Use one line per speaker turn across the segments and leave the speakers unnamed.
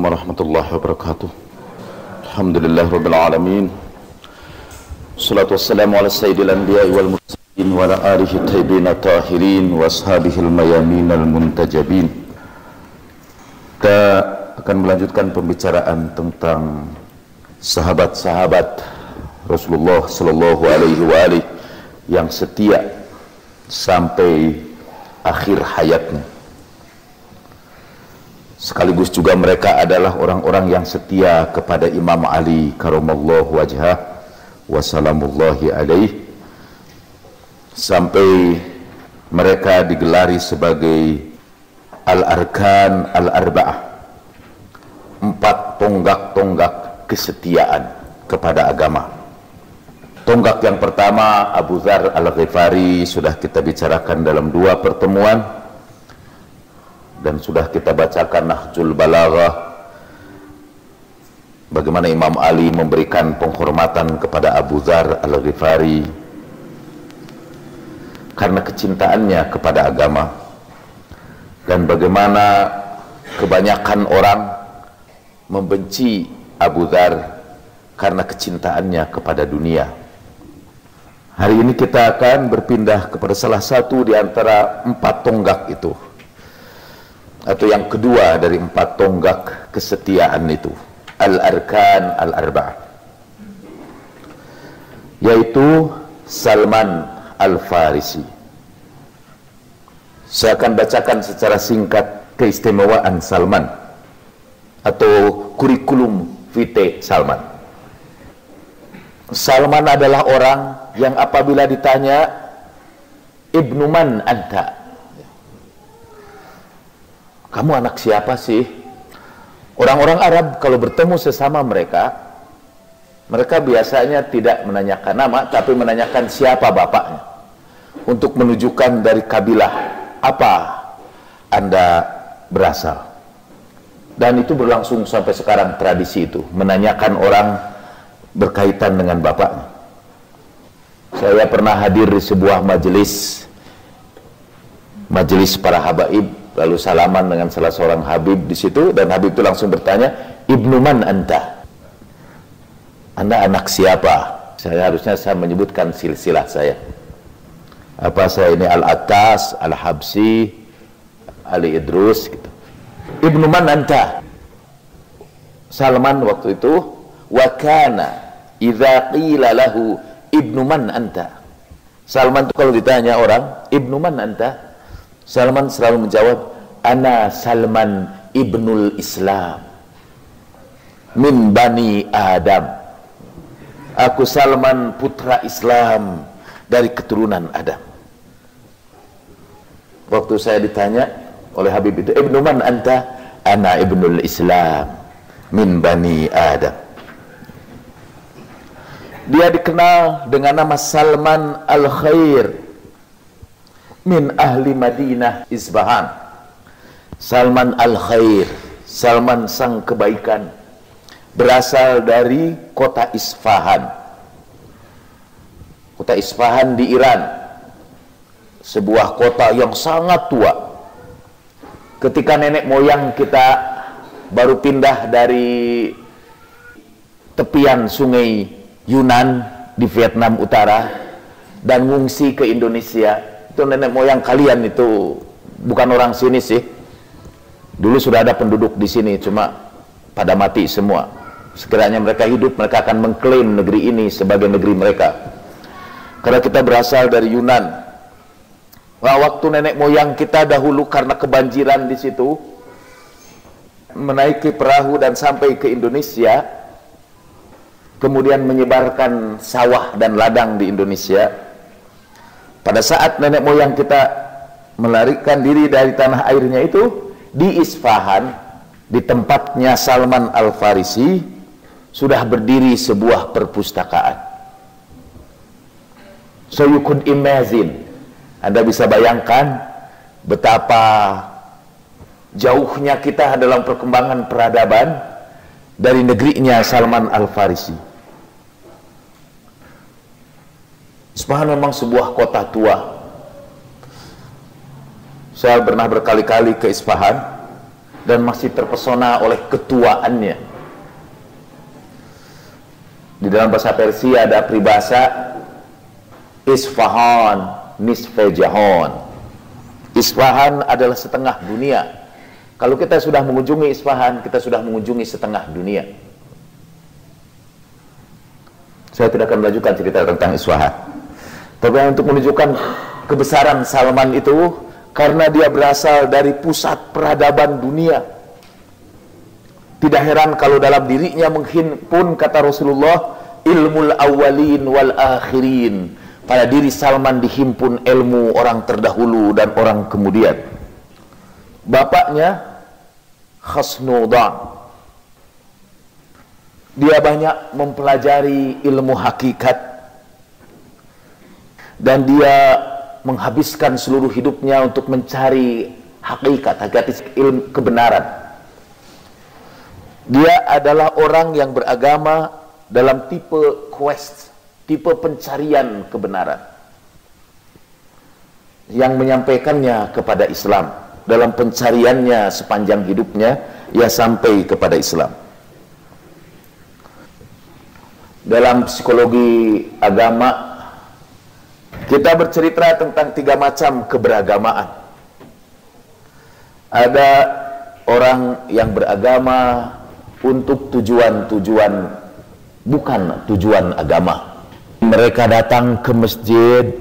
Assalamualaikum warahmatullahi wabarakatuh. Alhamdulillah rabbil alamin. Salatu wassalamu ala sayyidil anbiya'i wal mursalin wa ala alihi tayyibin tahirin wa ashabihil mayamin al muntajabin. Kita akan melanjutkan pembicaraan tentang sahabat-sahabat Rasulullah sallallahu alaihi wa alihi yang setia sampai akhir hayatnya. Sekaligus juga mereka adalah orang-orang yang setia kepada Imam Ali karamallahu wajhah wa salamullahi alaihi, sampai mereka digelari sebagai al-arkan al-arba'ah, 4 tonggak-tonggak kesetiaan kepada agama. Tonggak yang pertama Abu Dzar Al-Ghifari sudah kita bicarakan dalam 2 pertemuan, dan sudah kita bacakan Nahjul Balaghah, bagaimana Imam Ali memberikan penghormatan kepada Abu Dzar Al-Ghifari karena kecintaannya kepada agama, dan bagaimana kebanyakan orang membenci Abu Dzar karena kecintaannya kepada dunia. Hari ini kita akan berpindah kepada salah satu di antara 4 tonggak itu, atau yang kedua dari 4 tonggak kesetiaan itu, al-arkan al-arba'ah, yaitu Salman Al-Farisi. Saya akan bacakan secara singkat keistimewaan Salman atau kurikulum vitae Salman. Salman adalah orang yang apabila ditanya, Ibnu man anta, kamu anak siapa sih? Orang-orang Arab kalau bertemu sesama mereka biasanya tidak menanyakan nama, tapi menanyakan siapa bapaknya, untuk menunjukkan dari kabilah apa Anda berasal. Dan itu berlangsung sampai sekarang, tradisi itu, menanyakan orang berkaitan dengan bapaknya. Saya pernah hadir di sebuah majelis para habaib, lalu salaman dengan salah seorang habib di situ, dan habib itu langsung bertanya, Ibnu man anta? Anda anak siapa? Harusnya saya menyebutkan silsilah saya. Apa saya ini Al-Attas, Al-Habsi, Ali Idrus gitu. Ibnu man anta? Salman waktu itu, wa kana idza qila lahu ibnu man anta. Salman itu kalau ditanya orang, Ibnu man anta? Salman selalu menjawab, ana Salman ibnul Islam min bani Adam. Aku Salman putra Islam dari keturunan Adam. Waktu saya ditanya oleh Habib itu, Ibnu man anta? Ana ibnul Islam min bani Adam. Dia dikenal dengan nama Salman Al-Khair min ahli Madinah Isbahan. Salman Al-Khair, Salman sang kebaikan, berasal dari kota Isfahan. Kota Isfahan di Iran, sebuah kota yang sangat tua. Ketika nenek moyang kita baru pindah dari tepian sungai Yunan di Vietnam Utara dan ngungsi ke Indonesia, itu nenek moyang kalian itu bukan orang sini sih. Dulu sudah ada penduduk di sini, cuma pada mati semua. Sekiranya mereka hidup, mereka akan mengklaim negeri ini sebagai negeri mereka. Karena kita berasal dari Yunan. Nah, waktu nenek moyang kita dahulu karena kebanjiran di situ, menaiki perahu dan sampai ke Indonesia, kemudian menyebarkan sawah dan ladang di Indonesia. Pada saat nenek moyang kita melarikan diri dari tanah airnya itu, di Isfahan, di tempatnya Salman Al-Farisi, sudah berdiri sebuah perpustakaan. So you could imagine, Anda bisa bayangkan betapa jauhnya kita dalam perkembangan peradaban dari negerinya Salman Al-Farisi. Isfahan memang sebuah kota tua. Saya pernah berkali-kali ke Isfahan. dan masih terpesona oleh ketuaannya. Di dalam bahasa Persia ada peribahasa Isfahan nisfe jahan. Isfahan adalah setengah dunia. Kalau kita sudah mengunjungi Isfahan, kita sudah mengunjungi setengah dunia. Saya tidak akan melanjutkan cerita tentang Isfahan, tapi untuk menunjukkan kebesaran Salman itu, karena dia berasal dari pusat peradaban dunia. Tidak heran kalau dalam dirinya menghimpun, kata Rasulullah, ilmul awwalin wal akhirin. Pada diri Salman dihimpun ilmu orang terdahulu dan orang kemudian. Bapaknya Khasnudan, dia banyak mempelajari ilmu hakikat, dan dia menghabiskan seluruh hidupnya untuk mencari hakikat ilmu kebenaran. Dia adalah orang yang beragama dalam tipe quest, tipe pencarian kebenaran, yang menyampaikannya kepada Islam. Dalam pencariannya sepanjang hidupnya, ia sampai kepada Islam. Dalam psikologi agama, kita bercerita tentang 3 macam keberagamaan. Ada orang yang beragama untuk tujuan-tujuan bukan tujuan agama. Mereka datang ke masjid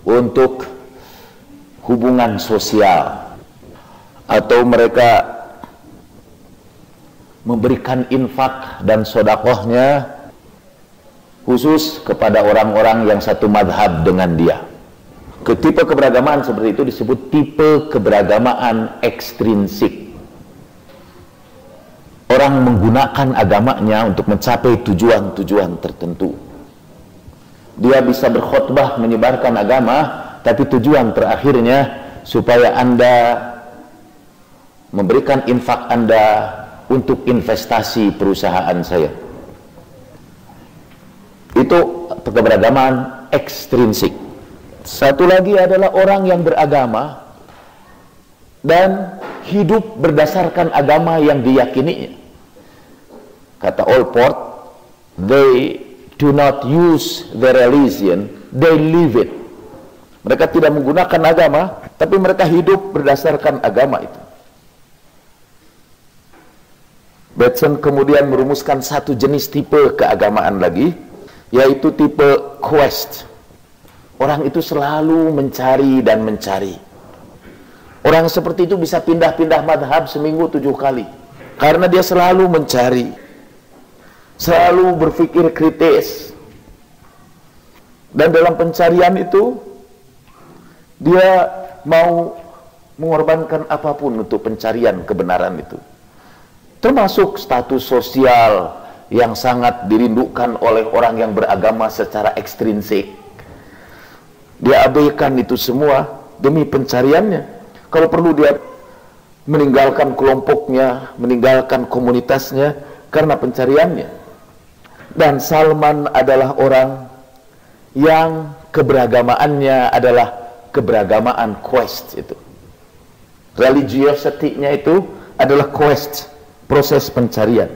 untuk hubungan sosial, atau mereka memberikan infak dan sodakohnya khusus kepada orang-orang yang satu madhab dengan dia. Tipe keberagamaan seperti itu disebut tipe keberagamaan ekstrinsik. Orang menggunakan agamanya untuk mencapai tujuan-tujuan tertentu. Dia bisa berkhutbah menyebarkan agama, tapi tujuan terakhirnya supaya Anda memberikan infak Anda untuk investasi perusahaan saya. Itu keberagamaan ekstrinsik. Satu lagi adalah orang yang beragama dan hidup berdasarkan agama yang diyakininya. Kata Allport, they do not use the religion, they live it. Mereka tidak menggunakan agama, tapi mereka hidup berdasarkan agama itu. Batson kemudian merumuskan satu jenis tipe keagamaan lagi, yaitu tipe quest. Orang itu selalu mencari dan mencari. Orang seperti itu bisa pindah-pindah madhab seminggu 7 kali, karena dia selalu mencari, selalu berpikir kritis. Dan dalam pencarian itu, dia mau mengorbankan apapun untuk pencarian kebenaran itu. Termasuk status sosial yang sangat dirindukan oleh orang yang beragama secara ekstrinsik. Dia abaikan itu semua demi pencariannya. Kalau perlu dia meninggalkan kelompoknya, meninggalkan komunitasnya karena pencariannya. Dan Salman adalah orang yang keberagamaannya adalah keberagamaan quest itu. Religiosity-nya itu adalah quest, proses pencarian.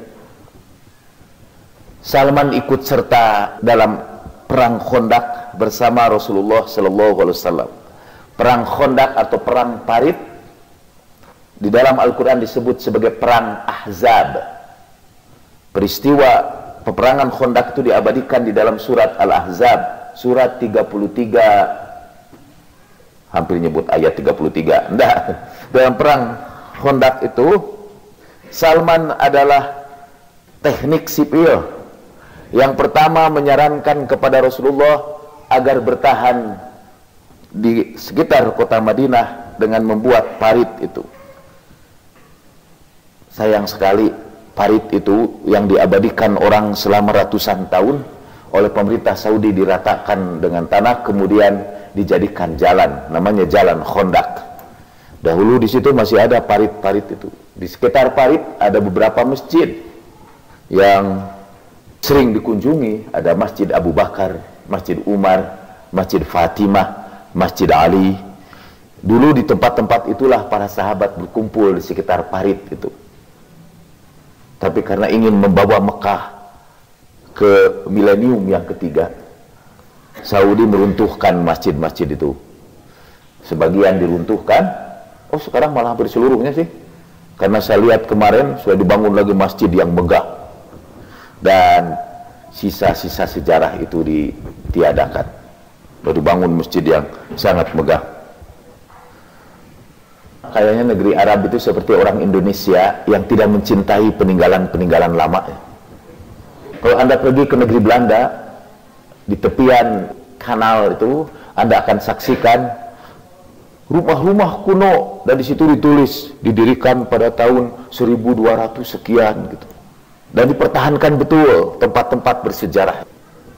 Salman ikut serta dalam perang Khandaq bersama Rasulullah SAW. Perang Khandaq atau perang Parit di dalam Al-Quran disebut sebagai perang Ahzab. Peristiwa peperangan Khandaq itu diabadikan di dalam surat Al-Ahzab, surat 33, hampir nyebut ayat 33. Enggak. Dalam perang Khandaq itu, Salman adalah teknik sipil yang pertama menyarankan kepada Rasulullah agar bertahan di sekitar kota Madinah dengan membuat parit itu. Sayang sekali, parit itu yang diabadikan orang selama ratusan tahun oleh pemerintah Saudi diratakan dengan tanah, kemudian dijadikan jalan, namanya Jalan Khandaq. Dahulu di situ masih ada parit-parit itu. Di sekitar parit ada beberapa masjid yang sering dikunjungi. Ada Masjid Abu Bakar, Masjid Umar, Masjid Fatimah, Masjid Ali. Dulu di tempat-tempat itulah para sahabat berkumpul di sekitar parit itu. Tapi karena ingin membawa Mekah ke milenium yang ketiga, Saudi meruntuhkan masjid-masjid itu. Sebagian diruntuhkan, oh sekarang malah hampir seluruhnya sih. Karena saya lihat kemarin sudah dibangun lagi masjid yang megah. Dan sisa-sisa sejarah itu ditiadakan. Sudah dibangun masjid yang sangat megah. Kayaknya negeri Arab itu seperti orang Indonesia yang tidak mencintai peninggalan-peninggalan lama. Kalau Anda pergi ke negeri Belanda, di tepian kanal itu, Anda akan saksikan rumah-rumah kuno, dan di situ ditulis didirikan pada tahun 1200 sekian gitu. Dan dipertahankan betul tempat-tempat bersejarah.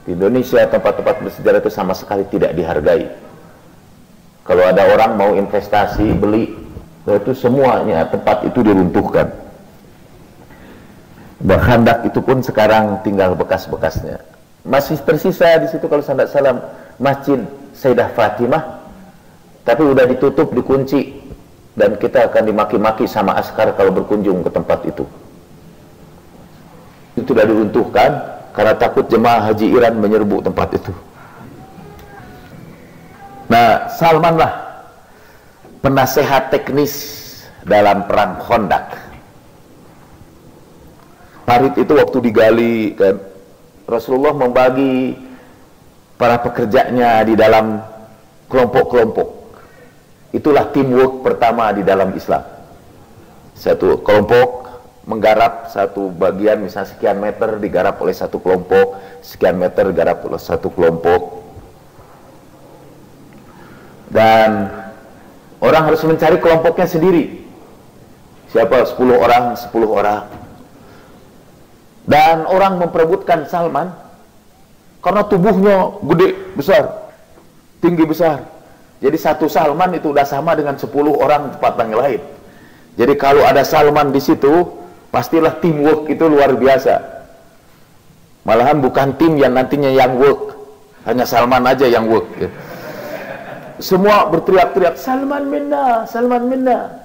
Di Indonesia tempat-tempat bersejarah itu sama sekali tidak dihargai. Kalau ada orang mau investasi, beli, itu semuanya tempat itu diruntuhkan. Khandak itu pun sekarang tinggal bekas-bekasnya. Masih tersisa di situ kalau saya tidak salah Masjid Sayyidah Fatimah, tapi udah ditutup, dikunci, dan kita akan dimaki-maki sama askar kalau berkunjung ke tempat itu. Itu sudah diruntuhkan karena takut jemaah haji Iran menyerbu tempat itu. Nah, Salman lah penasehat teknis dalam perang Khandaq. Parit itu waktu digali kan, Rasulullah membagi para pekerjanya di dalam kelompok-kelompok. Itulah teamwork pertama di dalam Islam. Satu kelompok menggarap satu bagian, misalnya sekian meter digarap oleh satu kelompok, sekian meter digarap oleh satu kelompok. Dan orang harus mencari kelompoknya sendiri. Siapa? 10 orang, 10 orang. Dan orang memperebutkan Salman karena tubuhnya gede, besar, tinggi besar. Jadi satu Salman itu udah sama dengan 10 orang tempat yang lain. Jadi kalau ada Salman di situ, pastilah teamwork itu luar biasa. Malahan bukan tim yang nantinya yang work, hanya Salman aja yang work. Ya. Semua berteriak-teriak, Salman minna, Salman minna.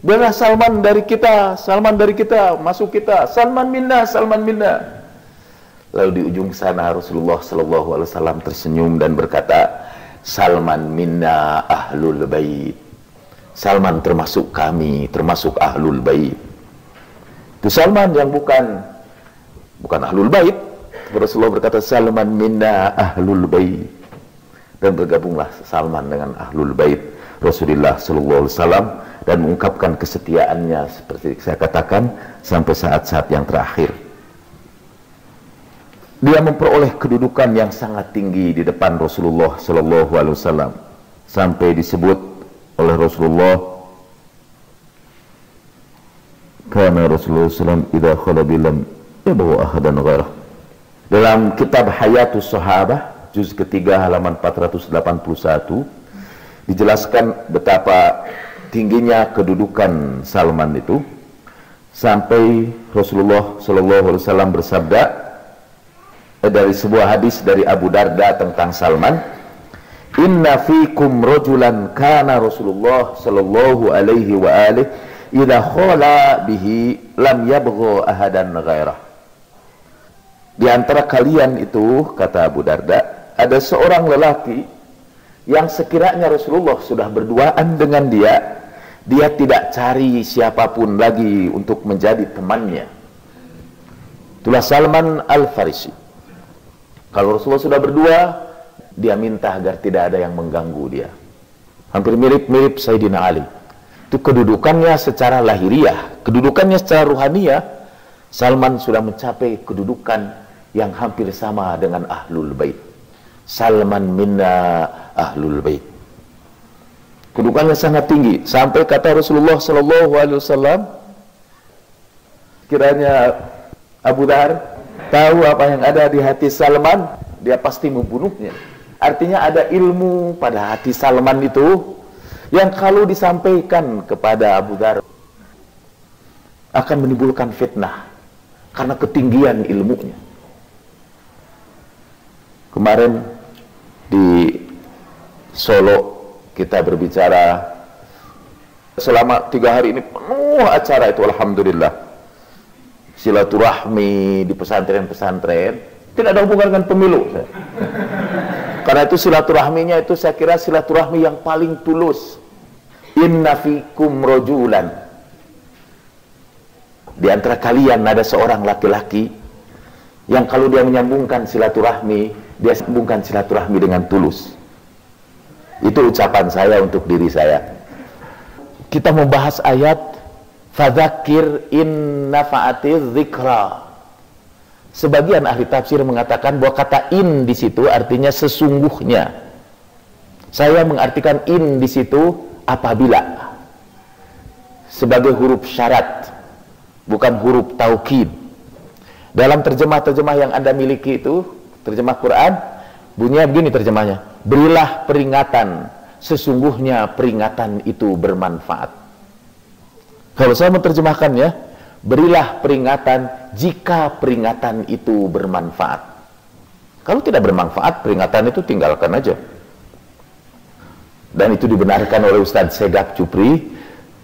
Biarlah Salman dari kita, Salman dari kita, masuk kita, Salman minna, Salman minna. Lalu di ujung sana Rasulullah SAW tersenyum dan berkata, Salman minna ahlul bait. Salman termasuk kami, termasuk ahlul bait. Itu Salman yang bukan ahlul bait. Rasulullah berkata, Salman minna ahlul bait. Dan bergabunglah Salman dengan ahlul bait Rasulullah SAW dan mengungkapkan kesetiaannya seperti saya katakan sampai saat-saat yang terakhir. Dia memperoleh kedudukan yang sangat tinggi di depan Rasulullah SAW sampai disebut oleh Rasulullah, karena Rasulullah SAW idza khala bilam yabawa ahadan ghairah. Dalam kitab Hayatus Sahabah juz ketiga halaman 481 dijelaskan betapa tingginya kedudukan Salman itu sampai Rasulullah SAW bersabda dari sebuah hadis dari Abu Darda tentang Salman, inna fikum rajulan kana Rasulullah sallallahu alaihi wa alihi idza khala bihi lam yabgha ahadan ghairah. Di antara kalian itu, kata Abu Darda, ada seorang lelaki yang sekiranya Rasulullah sudah berduaan dengan dia, dia tidak cari siapapun lagi untuk menjadi temannya. Itulah Salman Al-Farisi. Kalau Rasulullah sudah berdua, dia minta agar tidak ada yang mengganggu dia. Hampir mirip-mirip Sayyidina Ali. Itu kedudukannya secara lahiriah, kedudukannya secara ruhaniyah. Salman sudah mencapai kedudukan yang hampir sama dengan ahlul bait. Salman minna ahlul bait. Kedudukannya sangat tinggi sampai kata Rasulullah SAW, kiranya Abu Dhar tahu apa yang ada di hati Salman, dia pasti membunuhnya. Artinya ada ilmu pada hati Salman itu yang kalau disampaikan kepada Abu Dhar akan menimbulkan fitnah karena ketinggian ilmunya. Kemarin di Solo kita berbicara selama 3 hari ini penuh acara itu, alhamdulillah. Silaturahmi di pesantren-pesantren tidak ada hubungan dengan pemilu. Karena itu silaturahminya itu saya kira silaturahmi yang paling tulus. Inna fikum rojulan, di antara kalian ada seorang laki-laki yang kalau dia menyambungkan silaturahmi, dia sambungkan silaturahmi dengan tulus. Itu ucapan saya untuk diri saya. Kita membahas ayat fadzakir in nafa'atiz dzikra. Sebagian ahli tafsir mengatakan bahwa kata in di situ artinya sesungguhnya. Saya mengartikan in di situ apabila, sebagai huruf syarat, bukan huruf taukid. Dalam terjemah-terjemah yang Anda miliki itu, terjemah Quran, bunyinya begini terjemahnya: berilah peringatan, sesungguhnya peringatan itu bermanfaat. Kalau saya menerjemahkannya, berilah peringatan jika peringatan itu bermanfaat. Kalau tidak bermanfaat, peringatan itu tinggalkan aja. Dan itu dibenarkan oleh Ustadz Segap Cupri,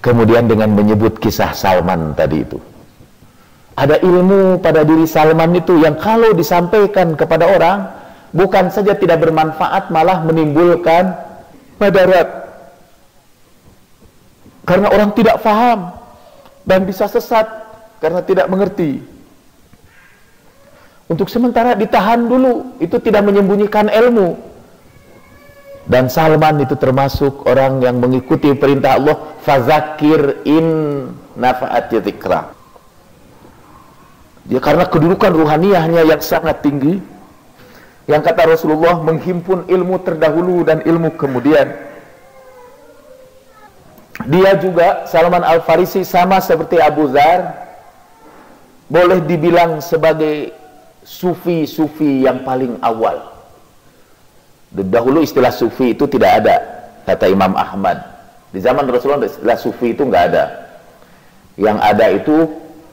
kemudian dengan menyebut kisah Salman tadi itu. Ada ilmu pada diri Salman itu yang kalau disampaikan kepada orang, bukan saja tidak bermanfaat, malah menimbulkan madarat. Karena orang tidak paham dan bisa sesat karena tidak mengerti. Untuk sementara ditahan dulu, itu tidak menyembunyikan ilmu. Dan Salman itu termasuk orang yang mengikuti perintah Allah, fadzakir in nafa'ati dzikra. Dia karena kedudukan ruhaniyahnya yang sangat tinggi, yang kata Rasulullah menghimpun ilmu terdahulu dan ilmu kemudian. Dia juga, Salman Al-Farisi, sama seperti Abu Dzar, boleh dibilang sebagai sufi-sufi yang paling awal. Dahulu istilah sufi itu tidak ada, kata Imam Ahmad. Di zaman Rasulullah istilah sufi itu nggak ada. Yang ada itu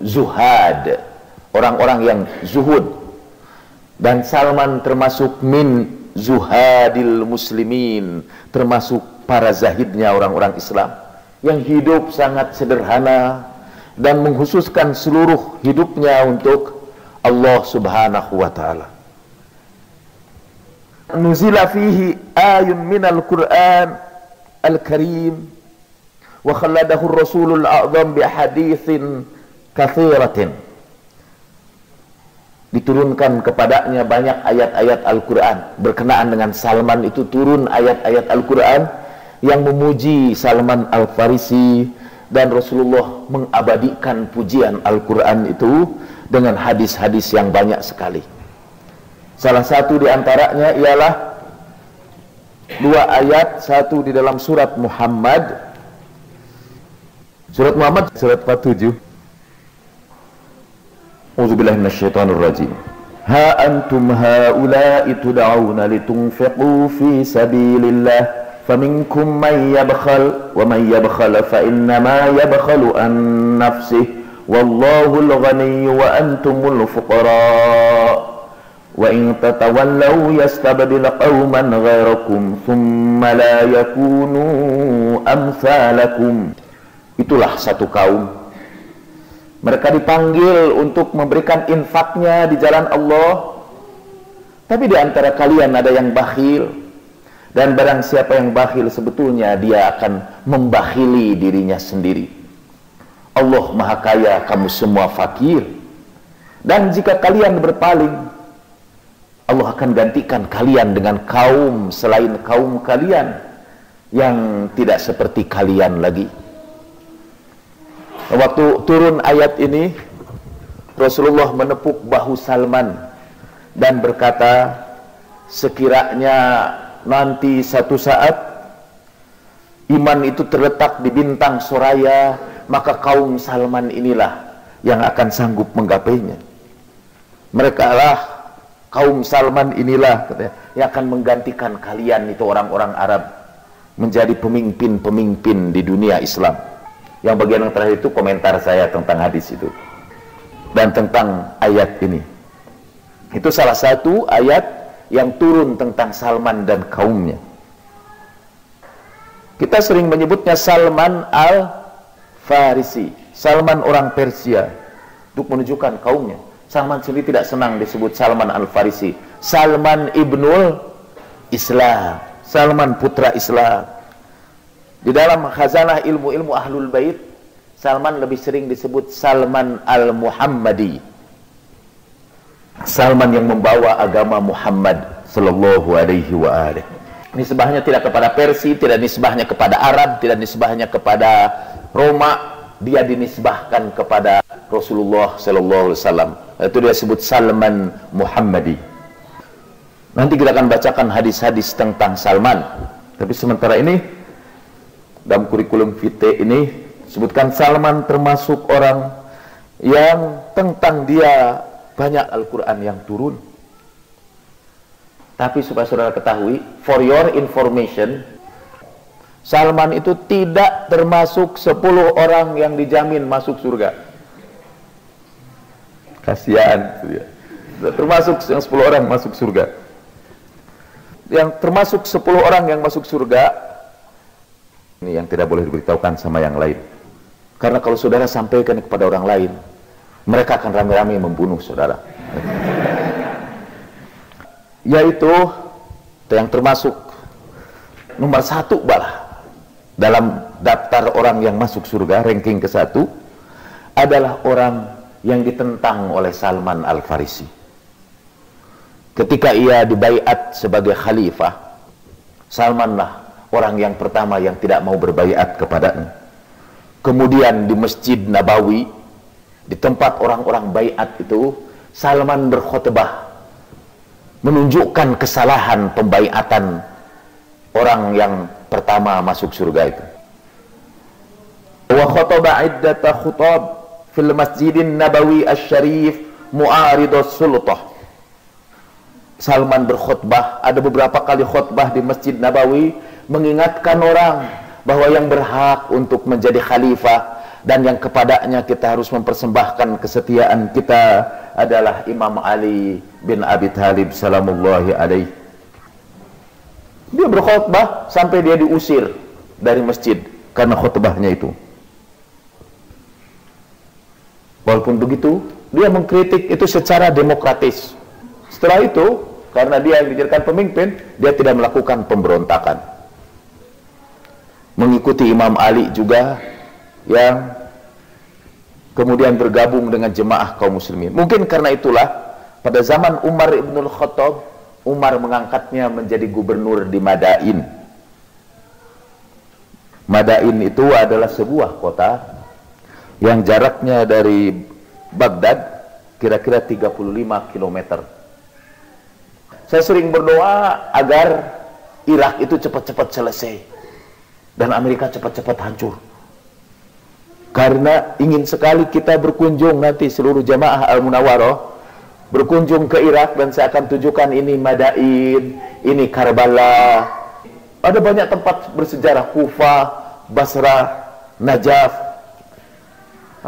zuhad, orang-orang yang zuhud. Dan Salman termasuk min zuhadil muslimin, termasuk para zahidnya orang-orang Islam, yang hidup sangat sederhana dan menghususkan seluruh hidupnya untuk Allah Subhanahu wa ta'ala. Nuzila fihi ayun minal Qur'an al-Karim wa khalladahu Rasulul A'zam bi haditsin katsiratin. Diturunkan kepadanya banyak ayat-ayat Al-Quran. Berkenaan dengan Salman itu turun ayat-ayat Al-Quran yang memuji Salman Al-Farisi, dan Rasulullah mengabadikan pujian Al-Quran itu dengan hadis-hadis yang banyak sekali. Salah satu di antaranya ialah 2 ayat, satu di dalam surat Muhammad, surat 47. A'udzubillahi minasyaitonir rajim. Ha antum haula'i tud'auna litunfiqu fi sabilillah faminkum man yabkhal wa man yabkhal fa innama yabkhalu an nafsihi wallahul ghaniyyu wa antumul fuqara. Wa in tatawallaw yastabdil qauman ghairakum thumma la yakunu amsalakum. Itulah satu kaum, mereka dipanggil untuk memberikan infaknya di jalan Allah, tapi di antara kalian ada yang bakhil, dan barang siapa yang bakhil sebetulnya dia akan membakhili dirinya sendiri. Allah Maha Kaya, kamu semua fakir, dan jika kalian berpaling, Allah akan gantikan kalian dengan kaum selain kaum kalian yang tidak seperti kalian lagi. Waktu turun ayat ini, Rasulullah menepuk bahu Salman dan berkata, sekiranya nanti satu saat iman itu terletak di bintang soraya, maka kaum Salman inilah yang akan sanggup menggapainya. Mereka lah, kaum Salman inilah katanya, yang akan menggantikan kalian itu orang-orang Arab menjadi pemimpin-pemimpin di dunia Islam. Yang bagian yang terakhir itu komentar saya tentang hadis itu dan tentang ayat ini. Itu salah satu ayat yang turun tentang Salman dan kaumnya. Kita sering menyebutnya Salman Al-Farisi, Salman orang Persia, untuk menunjukkan kaumnya. Salman sendiri tidak senang disebut Salman Al-Farisi. Salman Ibnul Islam, Salman putra Islam. Di dalam khazanah ilmu-ilmu Ahlul Bait, Salman lebih sering disebut Salman Al-Muhammadi, Salman yang membawa agama Muhammad sallallahu alaihi wa alihi. Nisbahnya tidak kepada Persia, tidak nisbahnya kepada Arab, tidak nisbahnya kepada Roma, dia dinisbahkan kepada Rasulullah sallallahu alaihi wasallam. Itu dia sebut Salman Muhammadi. Nanti kita akan bacakan hadis-hadis tentang Salman. Tapi sementara ini dalam kurikulum vitae ini sebutkan Salman termasuk orang yang tentang dia banyak Al-Quran yang turun. Tapi supaya saudara ketahui, for your information, Salman itu tidak termasuk 10 orang yang dijamin masuk surga. Kasihan. Tidak termasuk yang 10 orang masuk surga. Yang termasuk 10 orang yang masuk surga, ini yang tidak boleh diberitahukan sama yang lain. Karena kalau saudara sampaikan kepada orang lain, mereka akan rame-rame membunuh saudara. Yaitu yang termasuk nomor 1 balah dalam daftar orang yang masuk surga, ranking ke-1 adalah orang yang ditentang oleh Salman Al-Farisi. Ketika ia dibaiat sebagai khalifah, Salmanlah orang yang pertama yang tidak mau berbaiat kepadanya. Kemudian di Masjid Nabawi, di tempat orang-orang baiat itu, Salman berkhutbah menunjukkan kesalahan pembaiatan orang yang pertama masuk surga itu. Wa khutaba iddata khutab fil Masjidin Nabawi Asy-Syarif mu'aridus sultah. Salman berkhutbah, ada beberapa kali khutbah di Masjid Nabawi mengingatkan orang bahwa yang berhak untuk menjadi khalifah dan yang kepadanya kita harus mempersembahkan kesetiaan kita adalah Imam Ali bin Abi Thalib salamullahi alaihi. Dia berkhutbah sampai dia diusir dari masjid karena khutbahnya itu. Walaupun begitu, dia mengkritik itu secara demokratis. Setelah itu, karena dia yang dijadikan pemimpin, dia tidak melakukan pemberontakan. Mengikuti Imam Ali juga yang kemudian bergabung dengan jemaah kaum muslimin. Mungkin karena itulah pada zaman Umar ibnul Khattab, Umar mengangkatnya menjadi gubernur di Madain. Madain itu adalah sebuah kota yang jaraknya dari Baghdad kira-kira 35 km. Saya sering berdoa agar Irak itu cepat-cepat selesai dan Amerika cepat-cepat hancur. Karena ingin sekali kita berkunjung nanti seluruh jamaah Al-Munawwarah berkunjung ke Irak, dan saya akan tunjukkan ini Madain, ini Karbala. Ada banyak tempat bersejarah, Kufah, Basrah, Najaf.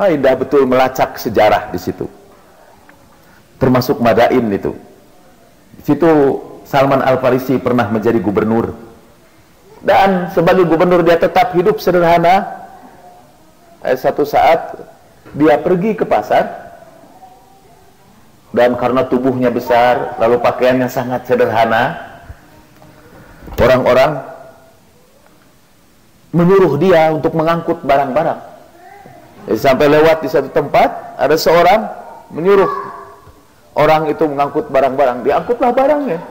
Indah betul melacak sejarah di situ. Termasuk Madain itu. Di situ Salman Al-Farisi pernah menjadi gubernur. Dan sebagai gubernur dia tetap hidup sederhana. Satu saat dia pergi ke pasar, dan karena tubuhnya besar lalu pakaiannya sangat sederhana, orang-orang menyuruh dia untuk mengangkut barang-barang. Sampai lewat di satu tempat, ada seorang menyuruh orang itu mengangkut barang-barang, diangkutlah barangnya.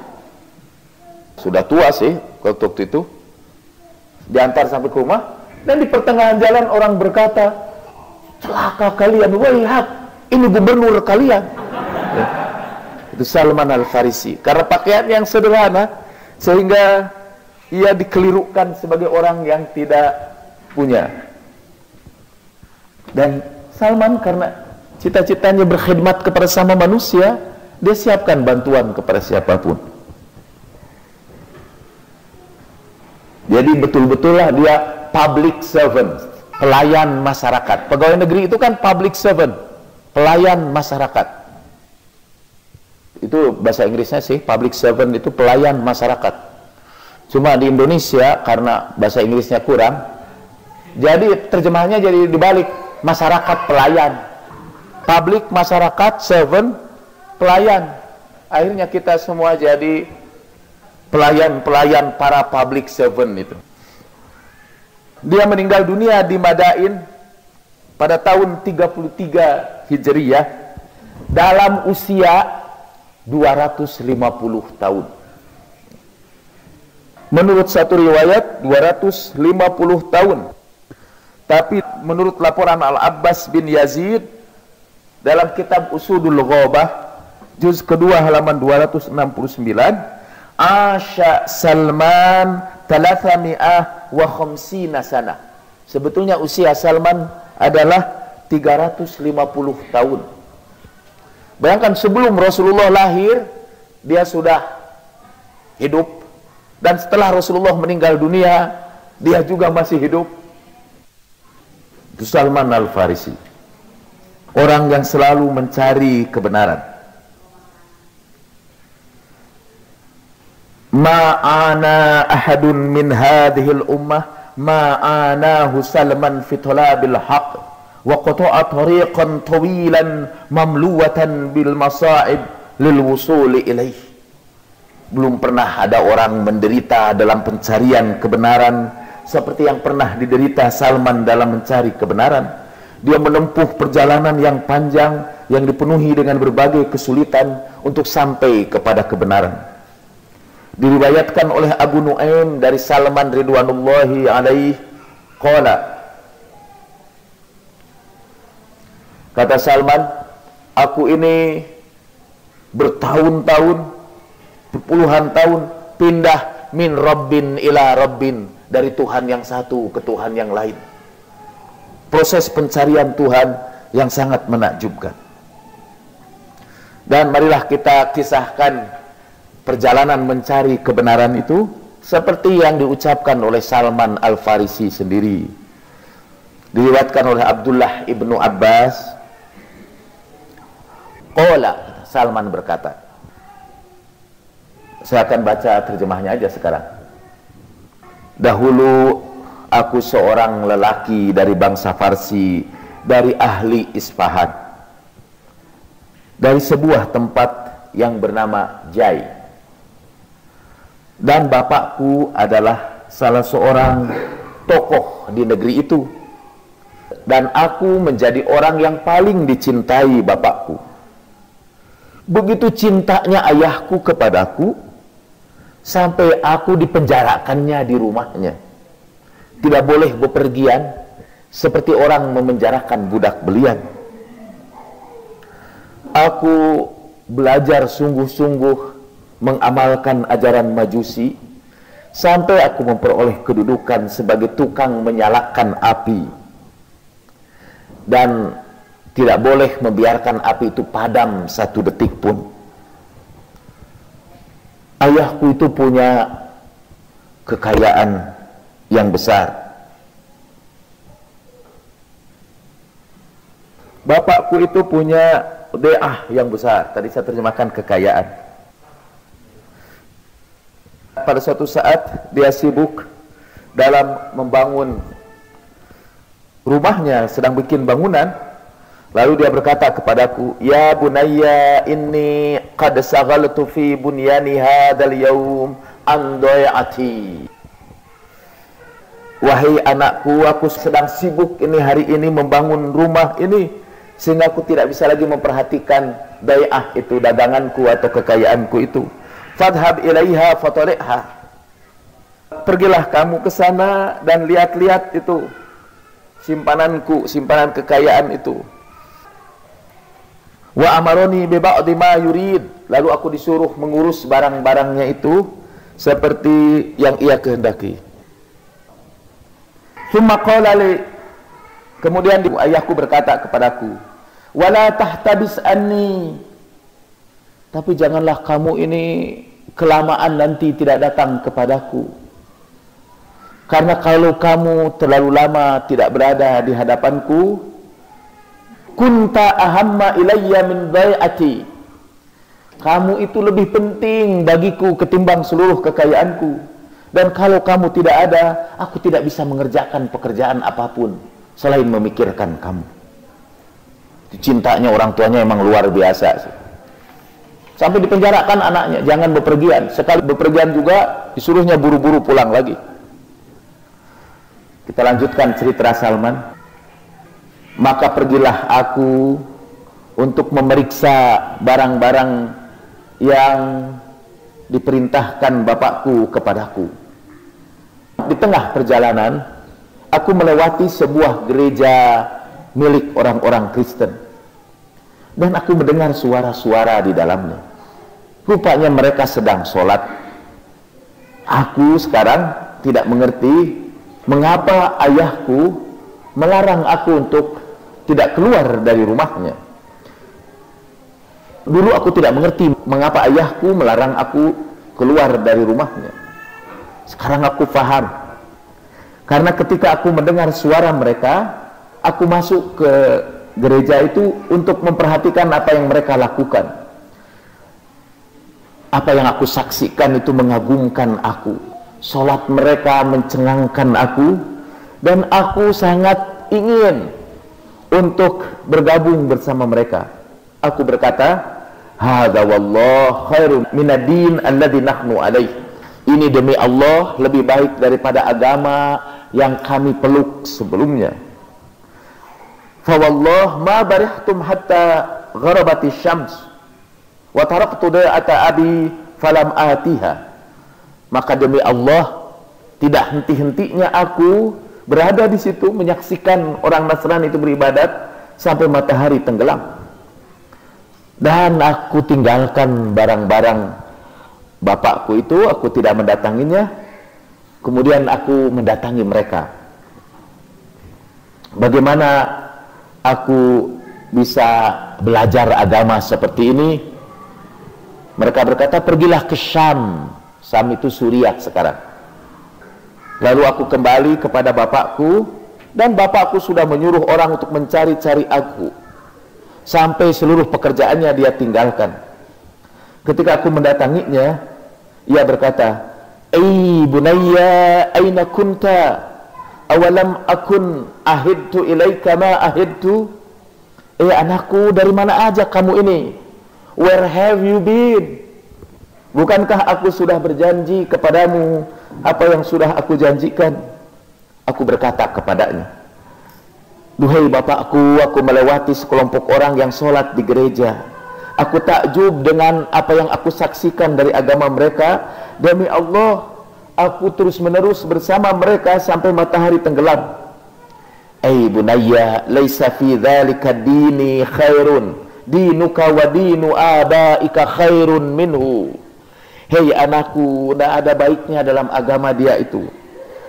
Sudah tua sih waktu itu, diantar sampai ke rumah. Dan di pertengahan jalan orang berkata, celaka kalian, waihat, ini gubernur kalian. Ya. Itu Salman Al-Farisi. Karena pakaian yang sederhana, sehingga ia dikelirukan sebagai orang yang tidak punya. Dan Salman karena cita-citanya berkhidmat kepada sama manusia, dia siapkan bantuan kepada siapapun. Jadi betul-betullah dia public servant, pelayan masyarakat. Pegawai negeri itu kan public servant, pelayan masyarakat. Itu bahasa Inggrisnya sih, public servant itu pelayan masyarakat. Cuma di Indonesia karena bahasa Inggrisnya kurang, jadi terjemahannya jadi dibalik, masyarakat pelayan. Public, masyarakat, servant, pelayan. Akhirnya kita semua jadi pelayan-pelayan para public servant itu. Dia meninggal dunia di Madain pada tahun 33 Hijriyah dalam usia 250 tahun. Menurut satu riwayat 250 tahun. Tapi menurut laporan Al-Abbas bin Yazid dalam kitab Usudul Ghabah juz kedua halaman 269, Asya Salman 350 sana. Sebetulnya usia Salman adalah 350 tahun. Bayangkan sebelum Rasulullah lahir dia sudah hidup, dan setelah Rasulullah meninggal dunia dia juga masih hidup. Itu Salman Al-Farisi, orang yang selalu mencari kebenaran. Ma'ana ahadun min hadhil ummah ma'anahu Salman fi talabil haqq wa qata'a tariqan tawilan mamluwatan bil masa'ib lil wusuli ilaih. Belum pernah ada orang menderita dalam pencarian kebenaran seperti yang pernah diderita Salman dalam mencari kebenaran. Dia menempuh perjalanan yang panjang yang dipenuhi dengan berbagai kesulitan untuk sampai kepada kebenaran. Diriwayatkan oleh Abu Nuaim dari Salman ridwanullahi alaihi qala, kata Salman, aku ini bertahun-tahun, puluhan tahun pindah min rabbin ila rabbin, dari Tuhan yang satu ke Tuhan yang lain. Proses pencarian Tuhan yang sangat menakjubkan. Dan marilah kita kisahkan perjalanan mencari kebenaran itu seperti yang diucapkan oleh Salman Al-Farisi sendiri. Diriwayatkan oleh Abdullah ibnu Abbas, qala, Salman berkata, saya akan baca terjemahnya aja sekarang. Dahulu aku seorang lelaki dari bangsa Farsi, dari ahli Isfahan, dari sebuah tempat yang bernama Jai. Dan bapakku adalah salah seorang tokoh di negeri itu. Dan aku menjadi orang yang paling dicintai bapakku. Begitu cintanya ayahku kepadaku, sampai aku dipenjarakannya di rumahnya. Tidak boleh bepergian, seperti orang memenjarakan budak belian. Aku belajar sungguh-sungguh mengamalkan ajaran Majusi, sampai aku memperoleh kedudukan sebagai tukang menyalakan api. Dan tidak boleh membiarkan api itu padam satu detik pun. Ayahku itu punya kekayaan yang besar. Bapakku itu punya deah yang besar. Tadi saya terjemahkan kekayaan. Pada suatu saat dia sibuk dalam membangun rumahnya, sedang bikin bangunan. Lalu dia berkata kepadaku, ya bunayya inni qad saghaltu fi bunyani hadzal yaum an dayati. Wahai anakku, aku sedang sibuk ini hari ini membangun rumah ini, sehingga aku tidak bisa lagi memperhatikan dayah itu, daganganku atau kekayaanku itu. Fadhhab ilaiha fatali'ha. Pergilah kamu ke sana dan lihat-lihat itu simpananku, simpanan kekayaan itu. Wa amaroni bi ba'di ma yurid. Lalu aku disuruh mengurus barang-barangnya itu seperti yang ia kehendaki. Tsumma qala li, kemudian ayahku berkata kepadaku, wala tahtabis anni, tapi janganlah kamu ini kelamaan nanti tidak datang kepadaku. Karena kalau kamu terlalu lama tidak berada di hadapanku, kunta ahamma ilayya min dai'ati, kamu itu lebih penting bagiku ketimbang seluruh kekayaanku. Dan kalau kamu tidak ada, aku tidak bisa mengerjakan pekerjaan apapun selain memikirkan kamu. Cintanya orang tuanya emang luar biasa. Sampai dipenjarakan anaknya, jangan bepergian. Sekali bepergian juga disuruhnya buru-buru pulang lagi. Kita lanjutkan cerita Salman. Maka pergilah aku untuk memeriksa barang-barang yang diperintahkan bapakku kepadaku. Di tengah perjalanan, aku melewati sebuah gereja milik orang-orang Kristen. Dan aku mendengar suara-suara di dalamnya. Rupanya mereka sedang sholat. Aku sekarang tidak mengerti mengapa ayahku melarang aku untuk tidak keluar dari rumahnya. Dulu aku tidak mengerti mengapa ayahku melarang aku keluar dari rumahnya. Sekarang aku paham. Karena ketika aku mendengar suara mereka, aku masuk ke gereja itu untuk memperhatikan apa yang mereka lakukan. Apa yang aku saksikan itu mengagumkan aku. Salat mereka mencengangkan aku, dan aku sangat ingin untuk bergabung bersama mereka. Aku berkata, "Hadza wallahu khairun minad-din alladzi nahnu alaih." Ini demi Allah lebih baik daripada agama yang kami peluk sebelumnya. Fa wallah ma barihtum hatta gharabatis syams wa taraktu da'ata abi falam atiha. Maka demi Allah tidak henti-hentinya aku berada di situ menyaksikan orang Nasrani itu beribadat sampai matahari tenggelam. Dan aku tinggalkan barang-barang bapakku itu, aku tidak mendatanginya. Kemudian aku mendatangi mereka. Bagaimana aku bisa belajar agama seperti ini? Mereka berkata, pergilah ke Syam. Syam itu Suriah sekarang. Lalu aku kembali kepada bapakku, dan bapakku sudah menyuruh orang untuk mencari-cari aku. Sampai seluruh pekerjaannya dia tinggalkan. Ketika aku mendatanginya, ia berkata, "Ai bunayya, aina kunta? Awalam akun ahidtu ilaika ma ahidtu?" Anakku, dari mana aja kamu ini? Where have you been? Bukankah aku sudah berjanji kepadamu apa yang sudah aku janjikan? Aku berkata kepadanya, "Duhai bapakku, aku melewati sekelompok orang yang sholat di gereja. Aku takjub dengan apa yang aku saksikan dari agama mereka. Demi Allah, aku terus-menerus bersama mereka sampai matahari tenggelam." Bunayya, laisa fi dzalika dini khairun, dinuka wa dinu abaika khairun minhu. Hei anakku, tidak ada baiknya dalam agama dia itu.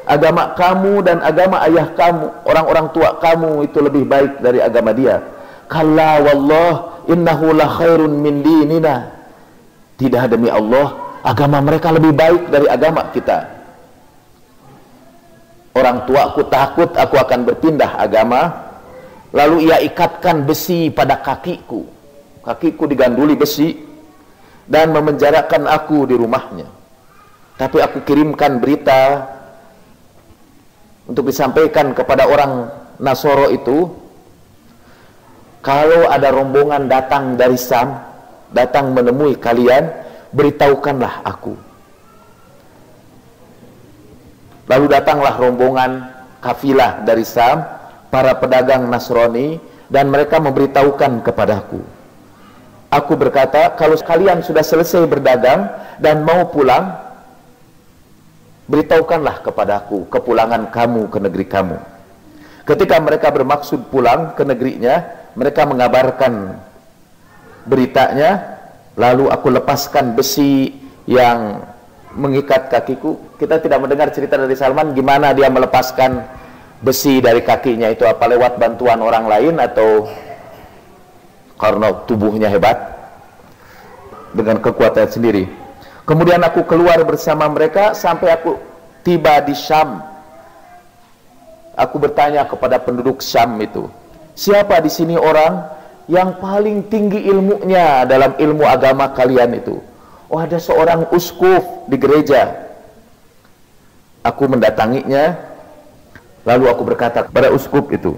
Agama kamu dan agama ayah kamu, orang-orang tua kamu itu lebih baik dari agama dia. Kalla wallah innahu la khairun min dinina. Tidak, demi Allah, agama mereka lebih baik dari agama kita. Orang tuaku takut aku akan berpindah agama. Lalu ia ikatkan besi pada kakiku. Kakiku diganduli besi dan memenjarakan aku di rumahnya. Tapi aku kirimkan berita untuk disampaikan kepada orang Nasoro itu, kalau ada rombongan datang dari Syam, datang menemui kalian, beritahukanlah aku. Lalu datanglah rombongan kafilah dari Syam, para pedagang Nasrani, dan mereka memberitahukan kepadaku. Aku berkata, kalau kalian sudah selesai berdagang dan mau pulang, beritahukanlah kepadaku kepulangan kamu ke negeri kamu. Ketika mereka bermaksud pulang ke negerinya, mereka mengabarkan beritanya, lalu aku lepaskan besi yang mengikat kakiku. Kita tidak mendengar cerita dari Salman gimana dia melepaskan besi dari kakinya itu, apa lewat bantuan orang lain atau karena tubuhnya hebat dengan kekuatan sendiri. Kemudian aku keluar bersama mereka sampai aku tiba di Syam. Aku bertanya kepada penduduk Syam itu, siapa di sini orang yang paling tinggi ilmunya dalam ilmu agama kalian itu? Oh, ada seorang uskuf di gereja. Aku mendatanginya, lalu aku berkata kepada uskup itu,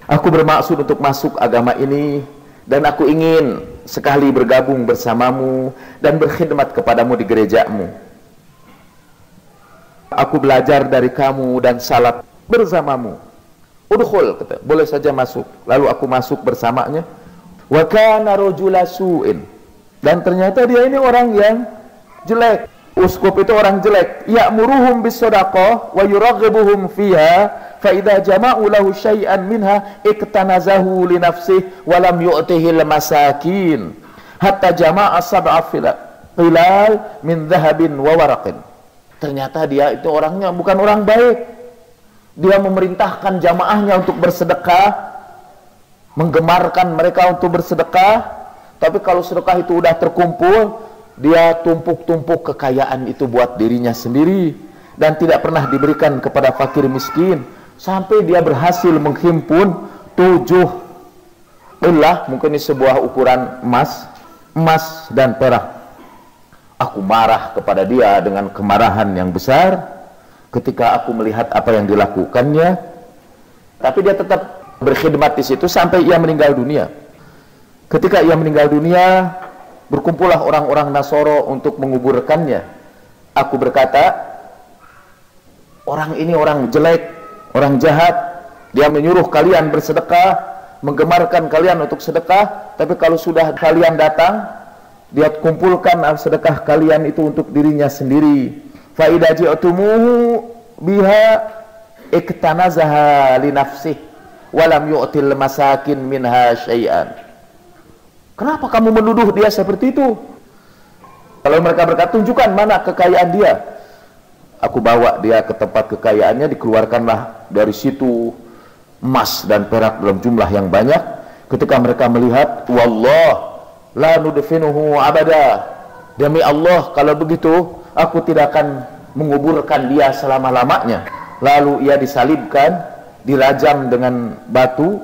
aku bermaksud untuk masuk agama ini, dan aku ingin sekali bergabung bersamamu dan berkhidmat kepadamu di gerejamu. Aku belajar dari kamu dan salat bersamamu. Udkhul, kata, boleh saja masuk. Lalu aku masuk bersamanya. Wa kana rajula su'in, dan ternyata dia ini orang yang jelek. Uskup itu orang jelek. Ya'muruhum bis-shadaqah wa yuraghibuhum fiha, fa idza jama'u lahu syai'an minha iktanazahu li nafsihi wa lam yu'tihi al-masakin hatta jama'a sab'a qilal min dhahabin wa waraqin. Ternyata dia itu orangnya bukan orang baik. Dia memerintahkan jamaahnya untuk bersedekah, menggemarkan mereka untuk bersedekah, tapi kalau sedekah itu udah terkumpul, dia tumpuk-tumpuk kekayaan itu buat dirinya sendiri dan tidak pernah diberikan kepada fakir miskin, sampai dia berhasil menghimpun 7 qillah, mungkin ini sebuah ukuran emas dan perak. Aku marah kepada dia dengan kemarahan yang besar ketika aku melihat apa yang dilakukannya, tapi dia tetap berkhidmat di situ sampai ia meninggal dunia. Ketika ia meninggal dunia, berkumpullah orang-orang Nasoro untuk menguburkannya. Aku berkata, orang ini orang jelek, orang jahat. Dia menyuruh kalian bersedekah, menggemarkan kalian untuk sedekah, tapi kalau sudah kalian datang, dia kumpulkan sedekah kalian itu untuk dirinya sendiri. Fa idza ji'tumuhu biha iktanazaha li nafsihi wa lam yu'til masakin minha syai'an. Kenapa kamu menuduh dia seperti itu? Kalau mereka berkata, tunjukkan mana kekayaan dia. Aku bawa dia ke tempat kekayaannya, dikeluarkanlah dari situ emas dan perak dalam jumlah yang banyak. Ketika mereka melihat, wallah la nudfinuhu abada, demi Allah kalau begitu aku tidak akan menguburkan dia selama-lamanya. Lalu ia disalibkan, dirajam dengan batu.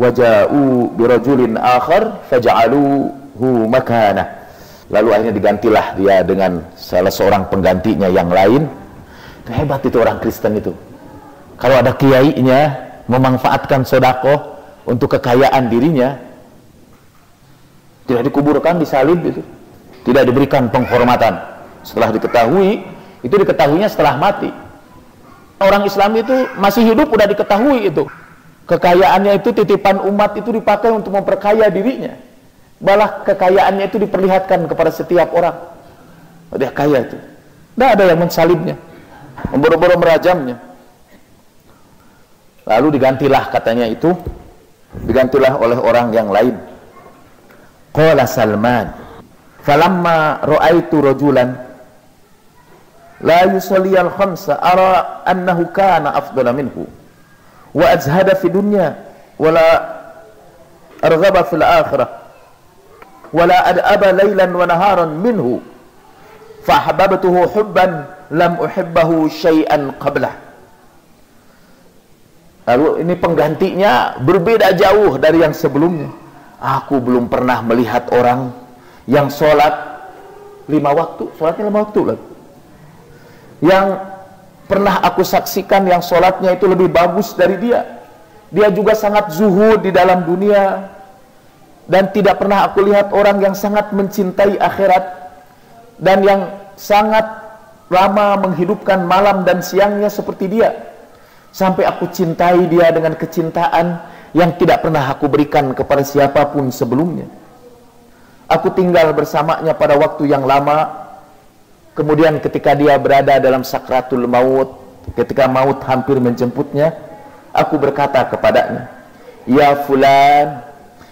Waja'u birajulin akhar faja'aluhu makanah, lalu akhirnya digantilah dia dengan salah seorang penggantinya yang lain. Itu hebat itu orang Kristen itu. Kalau ada kiainya memanfaatkan sedekah untuk kekayaan dirinya, tidak dikuburkan, disalib itu, tidak diberikan penghormatan. Setelah diketahui, itu diketahuinya setelah mati. Orang Islam itu masih hidup udah diketahui itu kekayaannya itu titipan umat itu dipakai untuk memperkaya dirinya, malah kekayaannya itu diperlihatkan kepada setiap orang. Dia kaya itu, tidak ada yang mensalibnya, memboro-boro merajamnya. Lalu digantilah, katanya itu digantilah oleh orang yang lain. Qala Salman, falamma ra'aitu rajulan la yusalli al-khamsa ara annahu kana afdala minhu wa azhada fi dunya wala arghaba fil akhirah wala ad'aba laylan wa naharan minhu fa ahbabtuhu hubban lam uhibbahu syai'an qablah. Lalu ini penggantinya berbeda jauh dari yang sebelumnya. Aku belum pernah melihat orang yang sholat 5 waktu, sholatnya 5 waktu lagi, yang pernah aku saksikan yang sholatnya itu lebih bagus dari dia. Dia juga sangat zuhud di dalam dunia, dan tidak pernah aku lihat orang yang sangat mencintai akhirat dan yang sangat lama menghidupkan malam dan siangnya seperti dia, sampai aku cintai dia dengan kecintaan yang tidak pernah aku berikan kepada siapapun sebelumnya. Aku tinggal bersamanya pada waktu yang lama. Kemudian ketika dia berada dalam sakratul maut, ketika maut hampir menjemputnya, aku berkata kepadanya, ya fulan,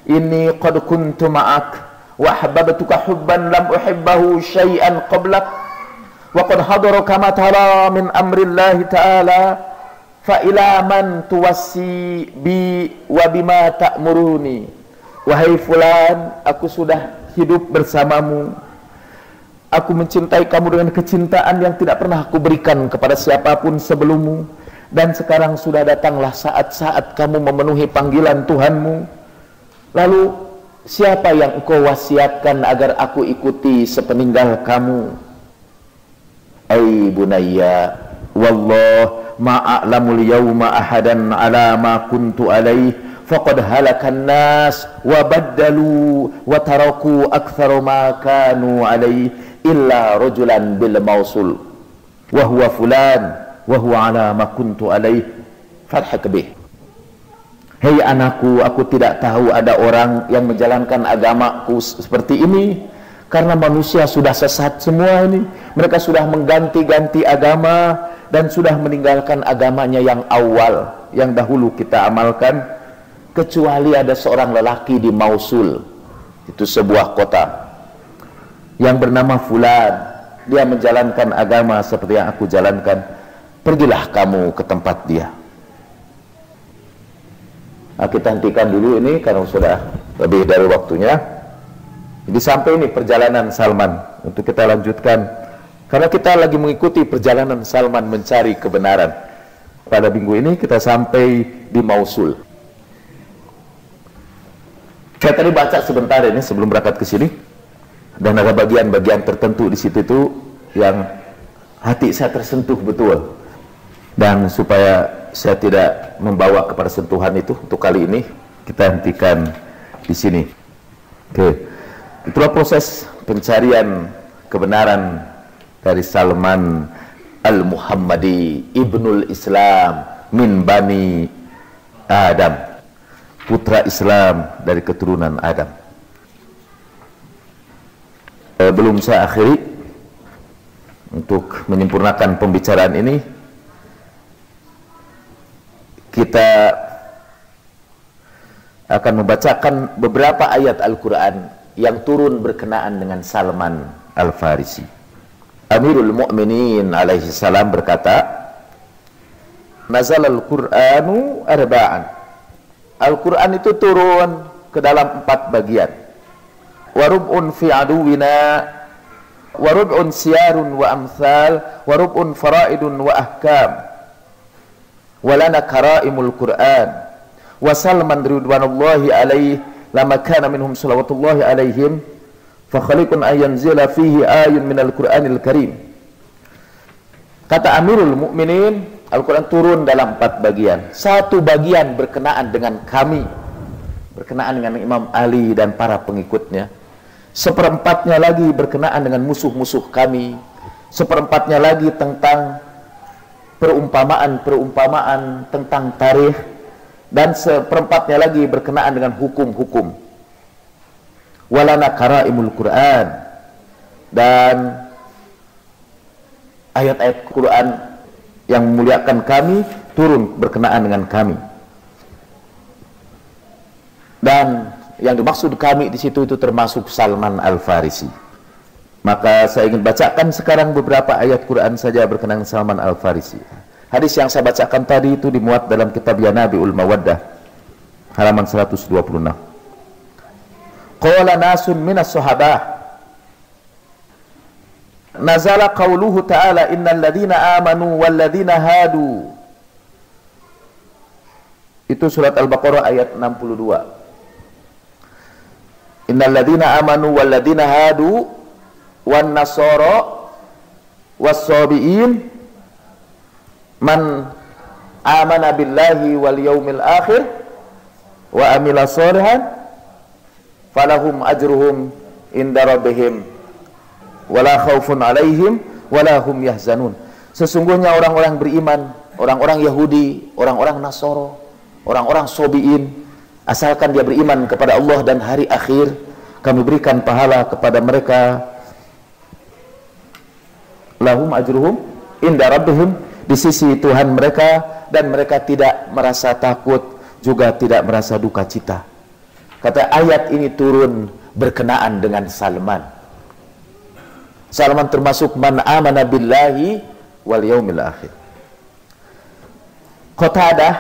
inni qad kuntu ma'ak wa ahbabtuka hubban lam uhibbahu syai'an qablak wa qad hadara kama tara min amrillahi ta'ala fa ila man tuwassi bi wa bima ta'muruni. Wahai fulan, aku sudah hidup bersamamu. Aku mencintai kamu dengan kecintaan yang tidak pernah aku berikan kepada siapapun sebelummu. Dan sekarang sudah datanglah saat-saat kamu memenuhi panggilan Tuhanmu. Lalu siapa yang engkau wasiatkan agar aku ikuti sepeninggal kamu? Ay bunayya, wallah ma'a'lamul yawma ahadan ala ma kuntu alaih, faqad halakan nas wa baddalu wa taraku akthar ma kanu alaih illa rajulan bil mausul wa huwa fulan wa huwa ala ma kuntu alaih farhak bih. Hei anakku, aku tidak tahu ada orang yang menjalankan agamaku seperti ini, karena manusia sudah sesat semua ini. Mereka sudah mengganti-ganti agama dan sudah meninggalkan agamanya yang awal, yang dahulu kita amalkan, kecuali ada seorang lelaki di Mausul, itu sebuah kota, yang bernama Fulan. Dia menjalankan agama seperti yang aku jalankan. Pergilah kamu ke tempat dia. Nah, kita hentikan dulu ini karena sudah lebih dari waktunya. Jadi sampai ini perjalanan Salman, untuk kita lanjutkan karena kita lagi mengikuti perjalanan Salman mencari kebenaran. Pada minggu ini kita sampai di Mausul. Saya tadi baca sebentar ini sebelum berangkat ke sini, dan ada bagian-bagian tertentu di situ itu yang hati saya tersentuh betul. Dan supaya saya tidak membawa kepada sentuhan itu, untuk kali ini kita hentikan di sini. Oke, itulah proses pencarian kebenaran dari Salman Al-Muhammadi Ibnul Islam min Bani Adam, putra Islam dari keturunan Adam. Belum saya akhiri, untuk menyempurnakan pembicaraan ini kita akan membacakan beberapa ayat Al-Quran yang turun berkenaan dengan Salman Al-Farisi. Amirul Mu'minin alaihi salam berkata, Nazal Al-Quranu arba'an. Al-Quran itu turun ke dalam 4 bagian. Warub'un fi aduwina, warub'un siyarun wa amthal, warub'un faraidun wa ahkam, walana karaimul Quran, wa Salman ridwanullahi alaih lama kana minhum salawatullahi alaihim fa khaliqun ayanzila fihi ayun minal Qur'anil karim. Kata Amirul Mukminin, Al-Quran turun dalam 4 bagian. 1 bagian berkenaan dengan kami, berkenaan dengan Imam Ali dan para pengikutnya. 1/4-nya lagi berkenaan dengan musuh-musuh kami. 1/4-nya lagi tentang perumpamaan tentang tarikh, dan 1/4-nya lagi berkenaan dengan hukum-hukum. Walana karaimul Quran, dan ayat-ayat Quran yang memuliakan kami turun berkenaan dengan kami. Dan yang dimaksud kami di situ itu termasuk Salman Al-Farisi. Maka saya ingin bacakan sekarang beberapa ayat Quran saja berkenaan Salman Al-Farisi. Hadis yang saya bacakan tadi itu dimuat dalam kitab Yanabi'ul Mawaddah, halaman 126. Qala nasun minas sahabah, nazala qauluhu ta'ala innal ladhina amanu wal ladhina hadu. Itu surat Al-Baqarah ayat 62. Innal ladhina amanu wal ladhina hadu wan nasara was-sabiin man amana billahi wal yaumil akhir wa amila shalihan falahum ajruhum inda rabbihim wala khaufun alaihim wala hum yahzanun. Sesungguhnya orang-orang beriman, orang-orang Yahudi, orang-orang Nasoro, orang-orang Sobiin, asalkan dia beriman kepada Allah dan hari akhir, kami berikan pahala kepada mereka. Lahum ajruhum inda rabbihim, di sisi Tuhan mereka, dan mereka tidak merasa takut juga tidak merasa duka cita. Kata ayat ini turun berkenaan dengan Salman. Salman termasuk man amana billahi wal yaumil akhir. Qatadah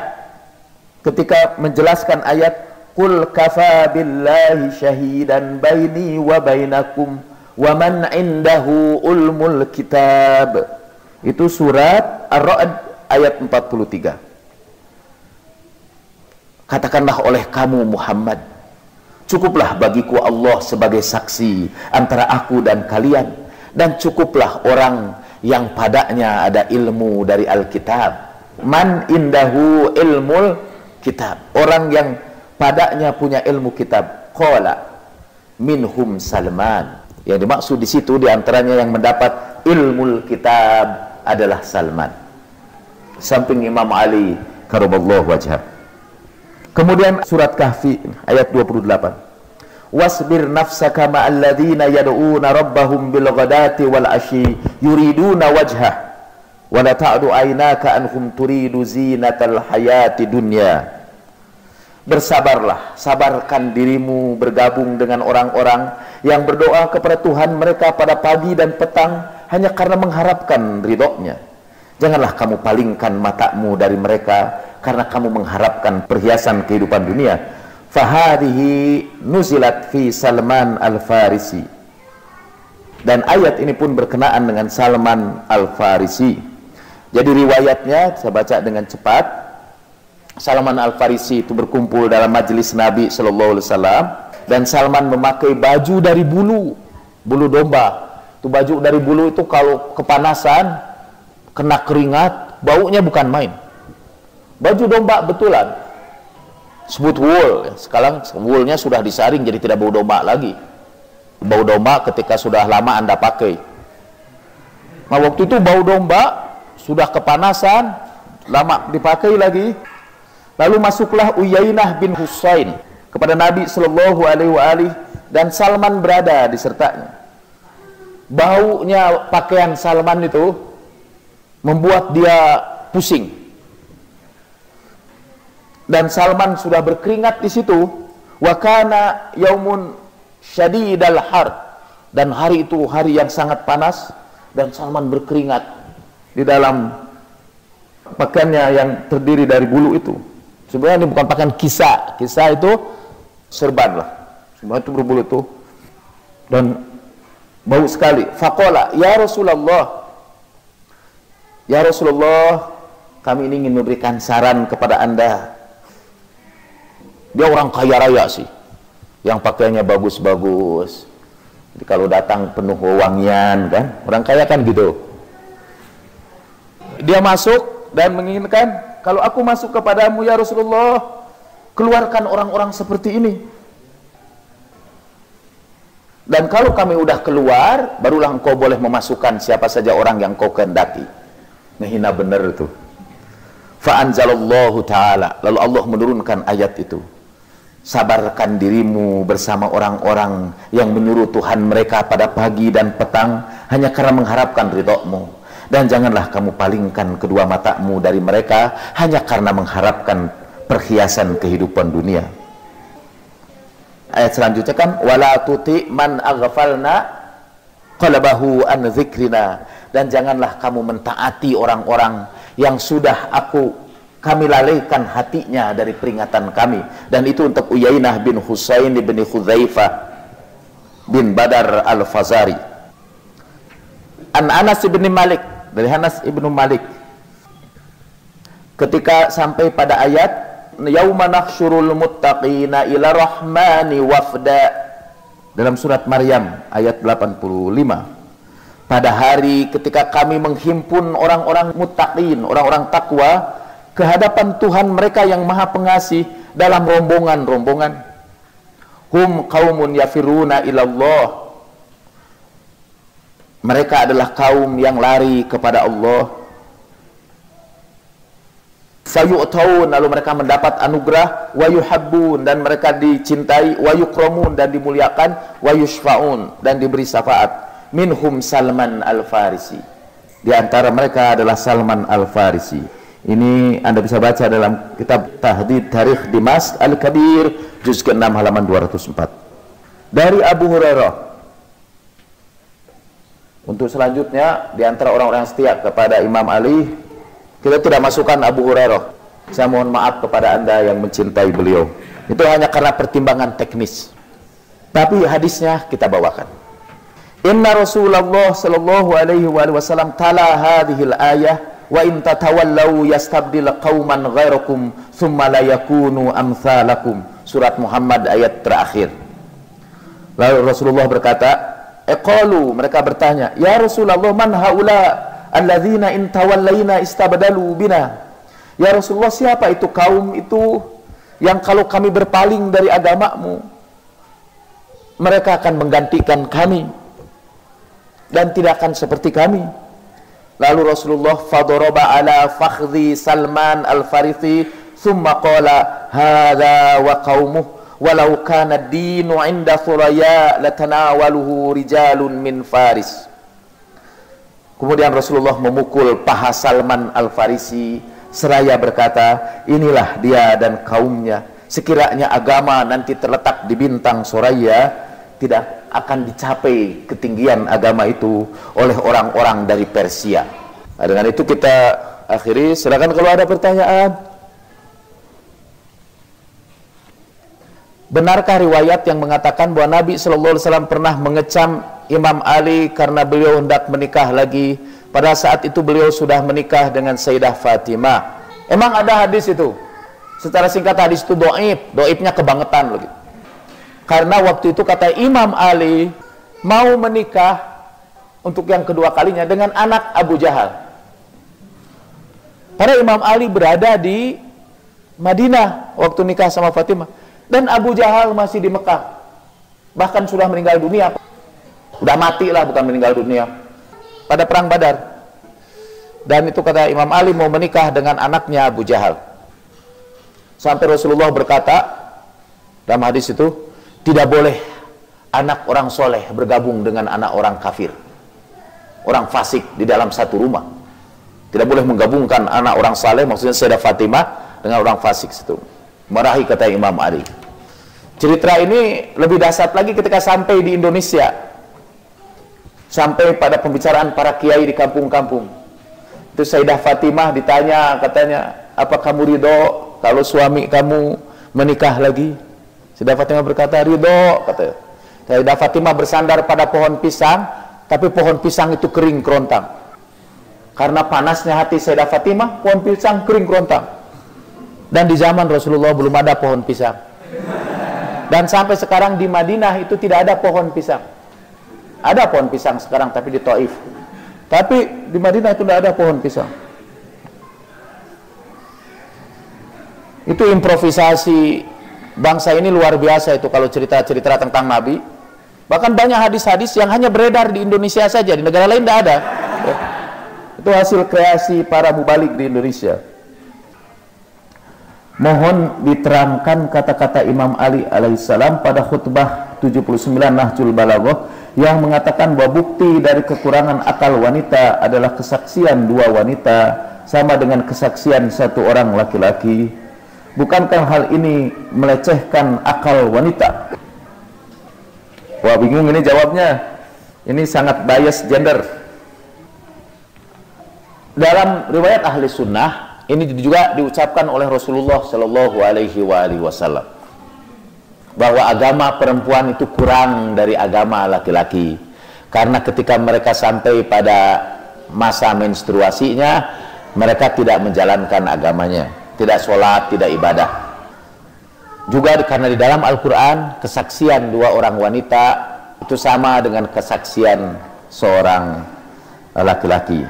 ketika menjelaskan ayat qul kafa billahi syahidan baini wa bainakum wa man indahu ulmul kitab. Itu surat Ar-Ra'd ayat 43. Katakanlah oleh kamu Muhammad, cukuplah bagiku Allah sebagai saksi antara aku dan kalian, dan cukuplah orang yang padanya ada ilmu dari Alkitab. Man indahu ilmul kitab, orang yang padanya punya ilmu kitab. Qala minhum Salman, yang dimaksud di situ diantaranya yang mendapat ilmu kitab adalah Salman, samping Imam Ali karamallahu wajhah. Kemudian surat Kahfi ayat 28, wasbir nafsaka ma'al ladzina yad'una rabbahum bil ghadati wal ashi yuriduna wajhah wa la ta'du aynaka anhum turidu zinatal hayati dunya. Bersabarlah, sabarkan dirimu bergabung dengan orang-orang yang berdoa kepada Tuhan mereka pada pagi dan petang hanya karena mengharapkan ridhonya. Janganlah kamu palingkan matamu dari mereka karena kamu mengharapkan perhiasan kehidupan dunia. Fahadihi nuzilat fi Salman al-Farisi, dan ayat ini pun berkenaan dengan Salman al-Farisi. Jadi riwayatnya saya baca dengan cepat. Salman al-Farisi itu berkumpul dalam majelis Nabi Sallallahu Alaihi Wasallam, dan Salman memakai baju dari bulu domba. Itu baju dari bulu itu kalau kepanasan kena keringat baunya bukan main. Baju domba betulan, sebut wool. Sekarang woolnya sudah disaring jadi tidak bau domba lagi. Bau domba ketika sudah lama Anda pakai. Nah waktu itu bau domba sudah kepanasan, lama dipakai lagi. Lalu masuklah Uyainah bin Husain kepada Nabi Sallallahu Alaihi Wasallam, dan Salman berada di sertanya. Baunya pakaian Salman itu membuat dia pusing. Dan Salman sudah berkeringat di situ. Wa kana yaumun syadidal har, dan hari itu hari yang sangat panas, dan Salman berkeringat di dalam pakaiannya yang terdiri dari bulu itu. Sebenarnya ini bukan pakaian kisah itu serban lah, semua itu berbulu itu, dan bau sekali. Faqala ya Rasulullah, kami ingin memberikan saran kepada Anda. Dia orang kaya raya sih, yang pakaiannya bagus-bagus. Jadi kalau datang penuh wewangian kan, orang kaya kan gitu. Dia masuk dan menginginkan, kalau aku masuk kepadamu ya Rasulullah, keluarkan orang-orang seperti ini. Dan kalau kami udah keluar, barulah engkau boleh memasukkan siapa saja orang yang kau kehendaki. Ngehina bener itu. Fa'anzalallahu ta'ala, lalu Allah menurunkan ayat itu. Sabarkan dirimu bersama orang-orang yang menyuruh Tuhan mereka pada pagi dan petang hanya karena mengharapkan ridhomu, dan janganlah kamu palingkan kedua matamu dari mereka hanya karena mengharapkan perhiasan kehidupan dunia. Ayat selanjutnya kan, wala tuti man aghfalna qalbahu an dzikrina, dan janganlah kamu mentaati orang-orang yang sudah kami lalaikan hatinya dari peringatan kami. Dan itu untuk Uyainah bin Husain bin Hudzaifah bin Badar al-Fazari. An Anas bin Malik, dari Anas bin Malik, ketika sampai pada ayat yauma nahsyurul muttaqina ila rahmani wafda, dalam surat Maryam ayat 85, pada hari ketika kami menghimpun orang-orang muttaqin, orang-orang takwa, ke hadapan Tuhan mereka yang maha pengasih dalam rombongan-rombongan. Hum qaumun yafiruna ilallah, mereka adalah kaum yang lari kepada Allah. Fayu'taun, lalu mereka mendapat anugerah. Wa yuhabbun, dan mereka dicintai. Wa yukramun, dan dimuliakan. Wa yushfa'un, dan diberi syafaat. Minhum Salman al-Farisi, di antara mereka adalah Salman al-Farisi. Ini Anda bisa baca dalam kitab Tahdid Tarikh Dimashq Al-Kabir juz ke-6 halaman 204. Dari Abu Hurairah. Untuk selanjutnya, di antara orang-orang yang setia kepada Imam Ali, kita tidak masukkan Abu Hurairah. Saya mohon maaf kepada Anda yang mencintai beliau. Itu hanya karena pertimbangan teknis. Tapi hadisnya kita bawakan. Inna Rasulullah sallallahu alaihi wasallam tala hadhil ayah wa in tatawallaw yastabdil qauman ghairakum thumma la yakunu amsalakum. Surat Muhammad ayat terakhir. Lalu Rasulullah berkata, qalu, mereka bertanya, ya Rasulullah, man haula alladzina in tawallaina istabdalu bina. Ya Rasulullah, siapa itu kaum itu yang kalau kami berpaling dari agamamu, mereka akan menggantikan kami dan tidak akan seperti kami. Lalu Rasulullah fadoroba ala fakhdhi Salman al-Farisi thumma qala hadha wa qaumuh walau kana ad-dinu 'inda Thuraya latanawaluhu rijalun min Faris. Kemudian Rasulullah memukul paha Salman al-Farisi seraya berkata, inilah dia dan kaumnya. Sekiranya agama nanti terletak di bintang Soraya, tidak akan dicapai ketinggian agama itu oleh orang-orang dari Persia. Nah, dengan itu kita akhiri. Silakan kalau ada pertanyaan. Benarkah riwayat yang mengatakan bahwa Nabi SAW pernah mengecam Imam Ali karena beliau hendak menikah lagi, pada saat itu beliau sudah menikah dengan Sayyidah Fatimah? Emang ada hadis itu? Secara singkat, hadis itu doibnya kebangetan lagi. Karena waktu itu kata Imam Ali mau menikah untuk yang kedua kalinya dengan anak Abu Jahal. Padahal Imam Ali berada di Madinah waktu nikah sama Fatimah, dan Abu Jahal masih di Mekah, bahkan sudah meninggal dunia. Udah mati lah, bukan meninggal dunia, pada perang Badar. Dan itu kata Imam Ali mau menikah dengan anaknya Abu Jahal. Sampai Rasulullah berkata dalam hadis itu, tidak boleh anak orang soleh bergabung dengan anak orang kafir, orang fasik di dalam satu rumah. Tidak boleh menggabungkan anak orang saleh, maksudnya Sayyidah Fatimah, dengan orang fasik situ. Marahi kata Imam Ali. Cerita ini lebih dahsyat lagi ketika sampai di Indonesia, sampai pada pembicaraan para kiai di kampung-kampung. Itu Sayyidah Fatimah ditanya, katanya, apa kamu ridho kalau suami kamu menikah lagi? Sayyidah Fatimah berkata, ridho, katanya. Sayyidah Fatimah bersandar pada pohon pisang, tapi pohon pisang itu kering kerontang. Karena panasnya hati Sayyidah Fatimah, pohon pisang kering kerontang. Dan di zaman Rasulullah belum ada pohon pisang. Dan sampai sekarang di Madinah itu tidak ada pohon pisang. Ada pohon pisang sekarang, tapi di Taif. Tapi di Madinah itu tidak ada pohon pisang. Itu improvisasi bangsa ini luar biasa itu kalau cerita-cerita tentang Nabi. Bahkan banyak hadis-hadis yang hanya beredar di Indonesia saja, di negara lain tidak ada. Ya. Itu hasil kreasi para mubalik di Indonesia. Mohon diterangkan kata-kata Imam Ali alaihissalam pada khutbah 79 Nahjul Balaghah yang mengatakan bahwa bukti dari kekurangan akal wanita adalah kesaksian dua wanita sama dengan kesaksian satu orang laki-laki. Bukankah hal ini melecehkan akal wanita? Wah, bingung ini jawabnya. Ini sangat bias gender. Dalam riwayat ahli sunnah, ini juga diucapkan oleh Rasulullah Shallallahu Alaihi Wasallam bahwa agama perempuan itu kurang dari agama laki-laki, karena ketika mereka sampai pada masa menstruasinya, mereka tidak menjalankan agamanya, tidak sholat, tidak ibadah. Juga karena di dalam Al-Quran kesaksian dua orang wanita itu sama dengan kesaksian seorang laki-laki.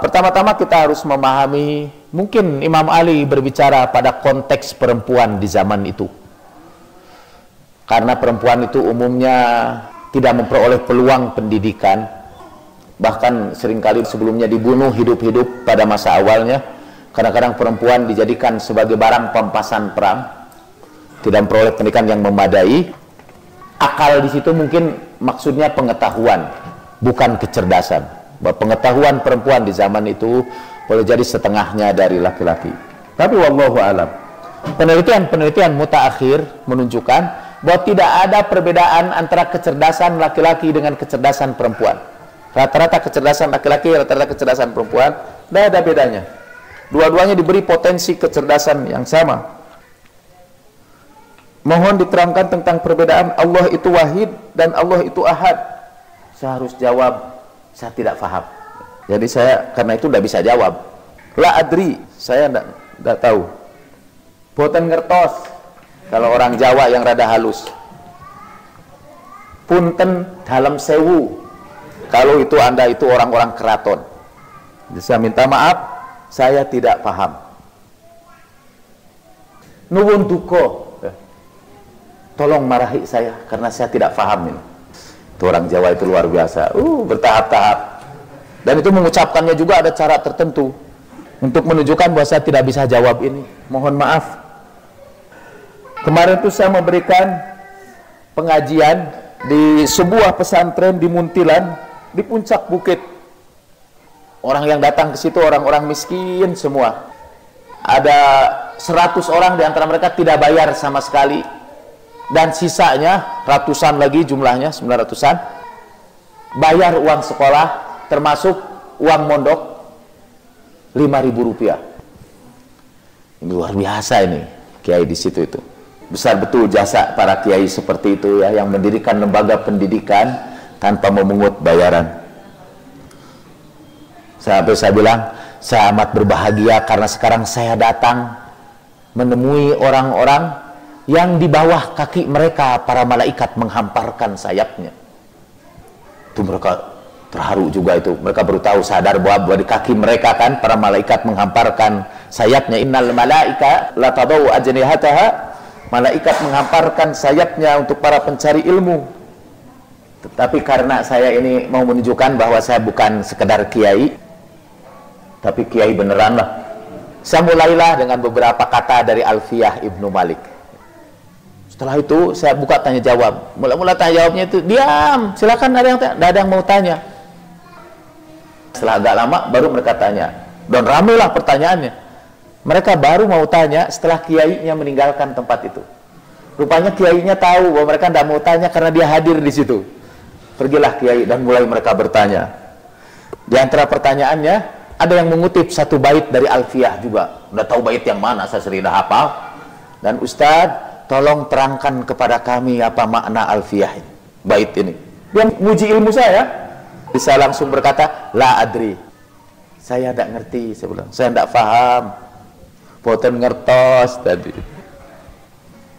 Pertama-tama kita harus memahami, mungkin Imam Ali berbicara pada konteks perempuan di zaman itu, karena perempuan itu umumnya tidak memperoleh peluang pendidikan, bahkan seringkali sebelumnya dibunuh hidup-hidup pada masa awalnya. Kadang-kadang perempuan dijadikan sebagai barang pampasan perang, tidak memperoleh pendidikan yang memadai. Akal di situ mungkin maksudnya pengetahuan, bukan kecerdasan. Bahwa pengetahuan perempuan di zaman itu boleh jadi setengahnya dari laki-laki. Tapi wallahu alam, penelitian mutaakhir menunjukkan bahwa tidak ada perbedaan antara kecerdasan laki-laki dengan kecerdasan perempuan. Rata-rata kecerdasan laki-laki, rata-rata kecerdasan perempuan, tidak ada bedanya. Dua-duanya diberi potensi kecerdasan yang sama. Mohon diterangkan tentang perbedaan Allah itu wahid dan Allah itu ahad. Saya harus jawab, saya tidak paham. Jadi saya karena itu tidak bisa jawab. La adri, saya tidak tahu. Boten ngertos, kalau orang Jawa yang rada halus. Punten dalam sewu, kalau itu Anda itu orang-orang keraton. Saya minta maaf, saya tidak paham. Nuwun duko, tolong marahi saya karena saya tidak paham ini. Itu orang Jawa itu luar biasa, bertahap-tahap. Dan itu mengucapkannya juga ada cara tertentu untuk menunjukkan bahwa saya tidak bisa jawab ini. Mohon maaf. Kemarin itu saya memberikan pengajian di sebuah pesantren di Muntilan, di puncak bukit. Orang yang datang ke situ orang-orang miskin semua. Ada 100 orang di antara mereka tidak bayar sama sekali, dan sisanya ratusan lagi, jumlahnya 900-an bayar uang sekolah termasuk uang mondok 5.000 rupiah. Ini luar biasa ini kiai di situ itu. Besar betul jasa para kiai seperti itu ya, yang mendirikan lembaga pendidikan tanpa memungut bayaran. Sampai saya bilang, saya amat berbahagia karena sekarang saya datang menemui orang-orang yang di bawah kaki mereka para malaikat menghamparkan sayapnya. Itu mereka terharu juga itu. Mereka baru tahu, sadar bahwa di kaki mereka kan para malaikat menghamparkan sayapnya. Innal malaika la tadau ajnihataha. Malaikat menghamparkan sayapnya untuk para pencari ilmu. Tetapi karena saya ini mau menunjukkan bahwa saya bukan sekedar kiai, tapi kiai beneran lah. Saya mulailah dengan beberapa kata dari Alfiyah Ibnu Malik. Setelah itu saya buka tanya jawab. Mula-mula tanya jawabnya itu diam, silakan, ada yang mau tanya. Setelah agak lama baru mereka tanya, dan ramailah pertanyaannya. Mereka baru mau tanya setelah kiainya meninggalkan tempat itu. Rupanya kiainya tahu bahwa mereka tidak mau tanya karena dia hadir di situ. Pergilah kiai dan mulai mereka bertanya. Di antara pertanyaannya ada yang mengutip satu bait dari Alfiyah juga. Udah tahu bait yang mana, saya sering dah hafal. Dan Ustadz, tolong terangkan kepada kami apa makna Alfiyah ini, bait ini. Dia menguji ilmu saya. Bisa langsung berkata, la adri. Saya tidak ngerti, saya bilang. Saya tidak paham. Poten ngertos tadi.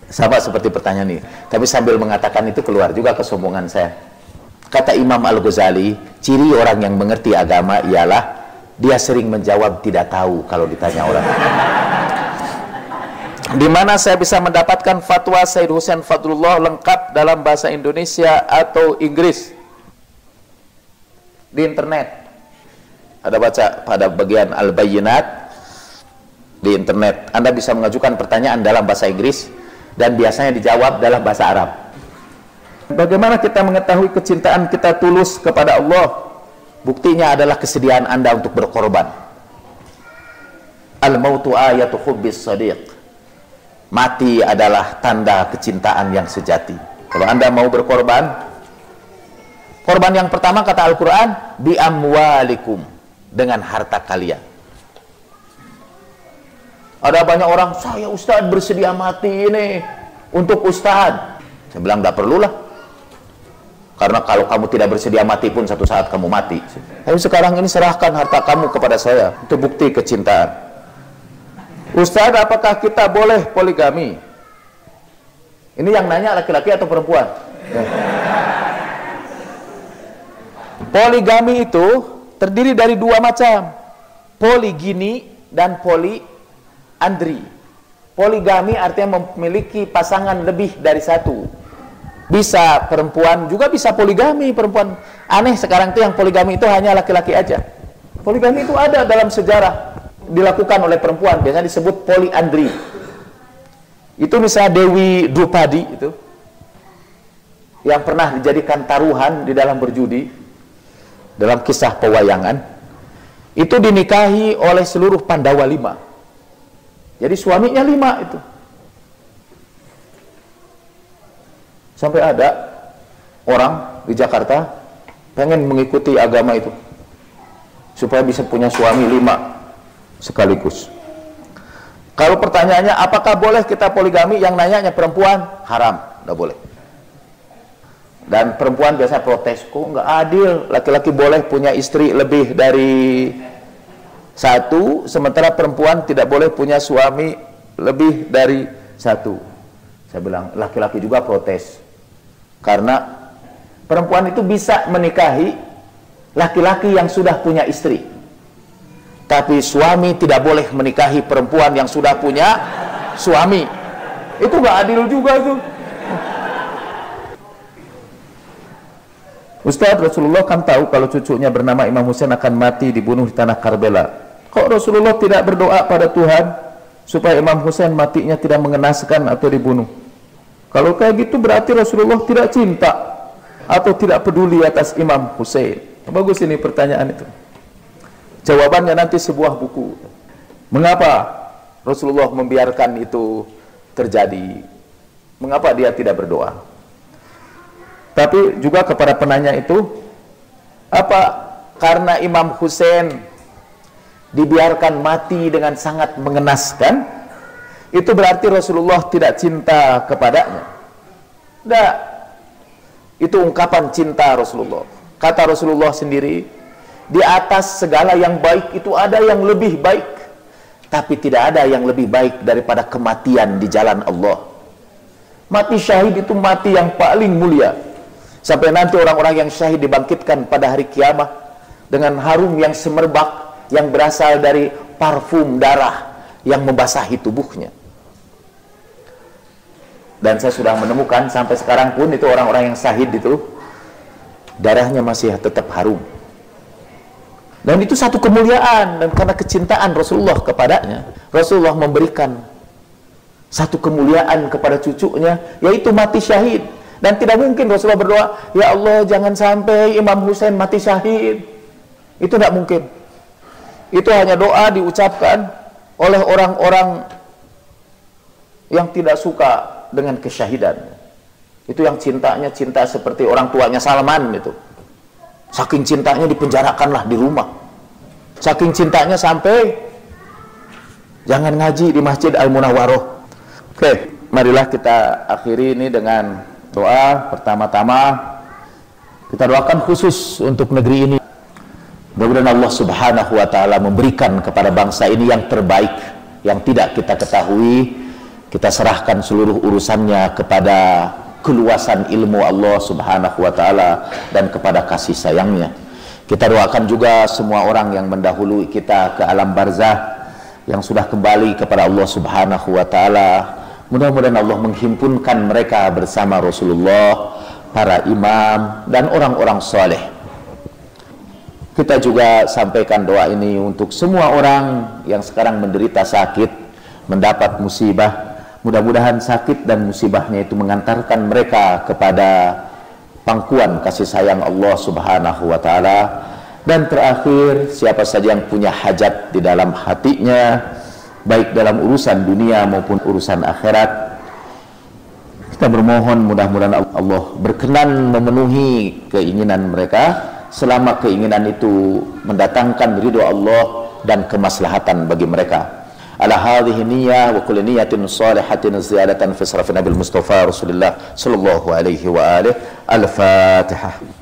Sama seperti pertanyaan ini. Tapi sambil mengatakan itu keluar juga kesombongan saya. Kata Imam Al-Ghazali, ciri orang yang mengerti agama ialah dia sering menjawab tidak tahu kalau ditanya orang. Di mana saya bisa mendapatkan fatwa Said Husain Fadlullah lengkap dalam bahasa Indonesia atau Inggris? Di internet. Ada baca pada bagian Al-Bayyinat di internet. Anda bisa mengajukan pertanyaan dalam bahasa Inggris dan biasanya dijawab dalam bahasa Arab. Bagaimana kita mengetahui kecintaan kita tulus kepada Allah? Buktinya adalah kesediaan Anda untuk berkorban. Al-mautu ayatu hubbis shadiq. Mati adalah tanda kecintaan yang sejati. Kalau Anda mau berkorban, korban yang pertama kata Al-Quran, bi amwalikum, dengan harta kalian. Ada banyak orang, saya Ustadz bersedia mati ini untuk Ustadz. Saya bilang, tidak perlulah. Karena kalau kamu tidak bersedia mati pun satu saat kamu mati. Tapi sekarang ini serahkan harta kamu kepada saya untuk bukti kecintaan. Ustadz, apakah kita boleh poligami? Ini yang nanya laki-laki atau perempuan? Poligami itu terdiri dari dua macam. Poligini dan poliandri. Poligami artinya memiliki pasangan lebih dari satu. Bisa perempuan juga bisa poligami perempuan. Aneh sekarang itu yang poligami itu hanya laki-laki aja. Poligami itu ada dalam sejarah, dilakukan oleh perempuan, biasanya disebut poliandri. Itu misalnya Dewi Drupadi itu yang pernah dijadikan taruhan di dalam berjudi dalam kisah pewayangan, itu dinikahi oleh seluruh Pandawa 5. Jadi suaminya 5 itu. Sampai ada orang di Jakarta pengen mengikuti agama itu supaya bisa punya suami 5 sekaligus. Kalau pertanyaannya apakah boleh kita poligami, yang nanyanya perempuan, haram, tidak boleh. Dan perempuan biasa protes, kok nggak adil, laki-laki boleh punya istri lebih dari satu, sementara perempuan tidak boleh punya suami lebih dari satu. Saya bilang, laki-laki juga protes. Karena perempuan itu bisa menikahi laki-laki yang sudah punya istri. tapi suami tidak boleh menikahi perempuan yang sudah punya suami. Itu nggak adil juga tuh. Ustaz, Rasulullah kan tahu kalau cucunya bernama Imam Husain akan mati dibunuh di tanah Karbala. Kok Rasulullah tidak berdoa pada Tuhan supaya Imam Husain matinya tidak mengenaskan atau dibunuh? Kalau kayak gitu berarti Rasulullah tidak cinta atau tidak peduli atas Imam Husain. Bagus ini pertanyaan itu. Jawabannya nanti sebuah buku. Mengapa Rasulullah membiarkan itu terjadi? Mengapa dia tidak berdoa? Tapi juga kepada penanya itu, apa karena Imam Husain dibiarkan mati dengan sangat mengenaskan, itu berarti Rasulullah tidak cinta kepadanya? Tidak. Itu ungkapan cinta Rasulullah. Kata Rasulullah sendiri, di atas segala yang baik itu ada yang lebih baik, tapi tidak ada yang lebih baik daripada kematian di jalan Allah. Mati syahid itu mati yang paling mulia. Sampai nanti orang-orang yang syahid dibangkitkan pada hari kiamat dengan harum yang semerbak yang berasal dari parfum darah yang membasahi tubuhnya. Dan saya sudah menemukan sampai sekarang pun itu orang-orang yang syahid itu darahnya masih tetap harum. Dan itu satu kemuliaan, dan karena kecintaan Rasulullah kepadanya, Rasulullah memberikan satu kemuliaan kepada cucunya, yaitu mati syahid. Dan tidak mungkin Rasulullah berdoa, ya Allah jangan sampai Imam Husain mati syahid. Itu tidak mungkin. Itu hanya doa diucapkan oleh orang-orang yang tidak suka dengan kesyahidan. Itu yang cintanya cinta seperti orang tuanya Salman itu. Saking cintanya dipenjarakanlah di rumah. Saking cintanya sampai jangan ngaji di Masjid Al-Munawwaroh. Oke, marilah kita akhiri ini dengan doa. Pertama-tama kita doakan khusus untuk negeri ini. Mudah-mudahan Allah Subhanahu wa taala memberikan kepada bangsa ini yang terbaik, yang tidak kita ketahui. Kita serahkan seluruh urusannya kepada keluasan ilmu Allah Subhanahu wa taala dan kepada kasih sayangnya. Kita doakan juga semua orang yang mendahului kita ke alam barzah, yang sudah kembali kepada Allah Subhanahu wa taala. Mudah-mudahan Allah menghimpunkan mereka bersama Rasulullah, para imam, dan orang-orang soleh. Kita juga sampaikan doa ini untuk semua orang yang sekarang menderita sakit, mendapat musibah. Mudah-mudahan sakit dan musibahnya itu mengantarkan mereka kepada pangkuan kasih sayang Allah Subhanahu wa taala. Dan terakhir, siapa saja yang punya hajat di dalam hatinya, baik dalam urusan dunia maupun urusan akhirat, kita bermohon mudah-mudahan Allah berkenan memenuhi keinginan mereka, selama keinginan itu mendatangkan ridho Allah dan kemaslahatan bagi mereka. Ala hadhihi niyyah wa kulli niyyatin shalihatin ziyadatan fi sarfi nabil Mustafa Rasulullah sallallahu alaihi wa alihi. Al-Fatihah.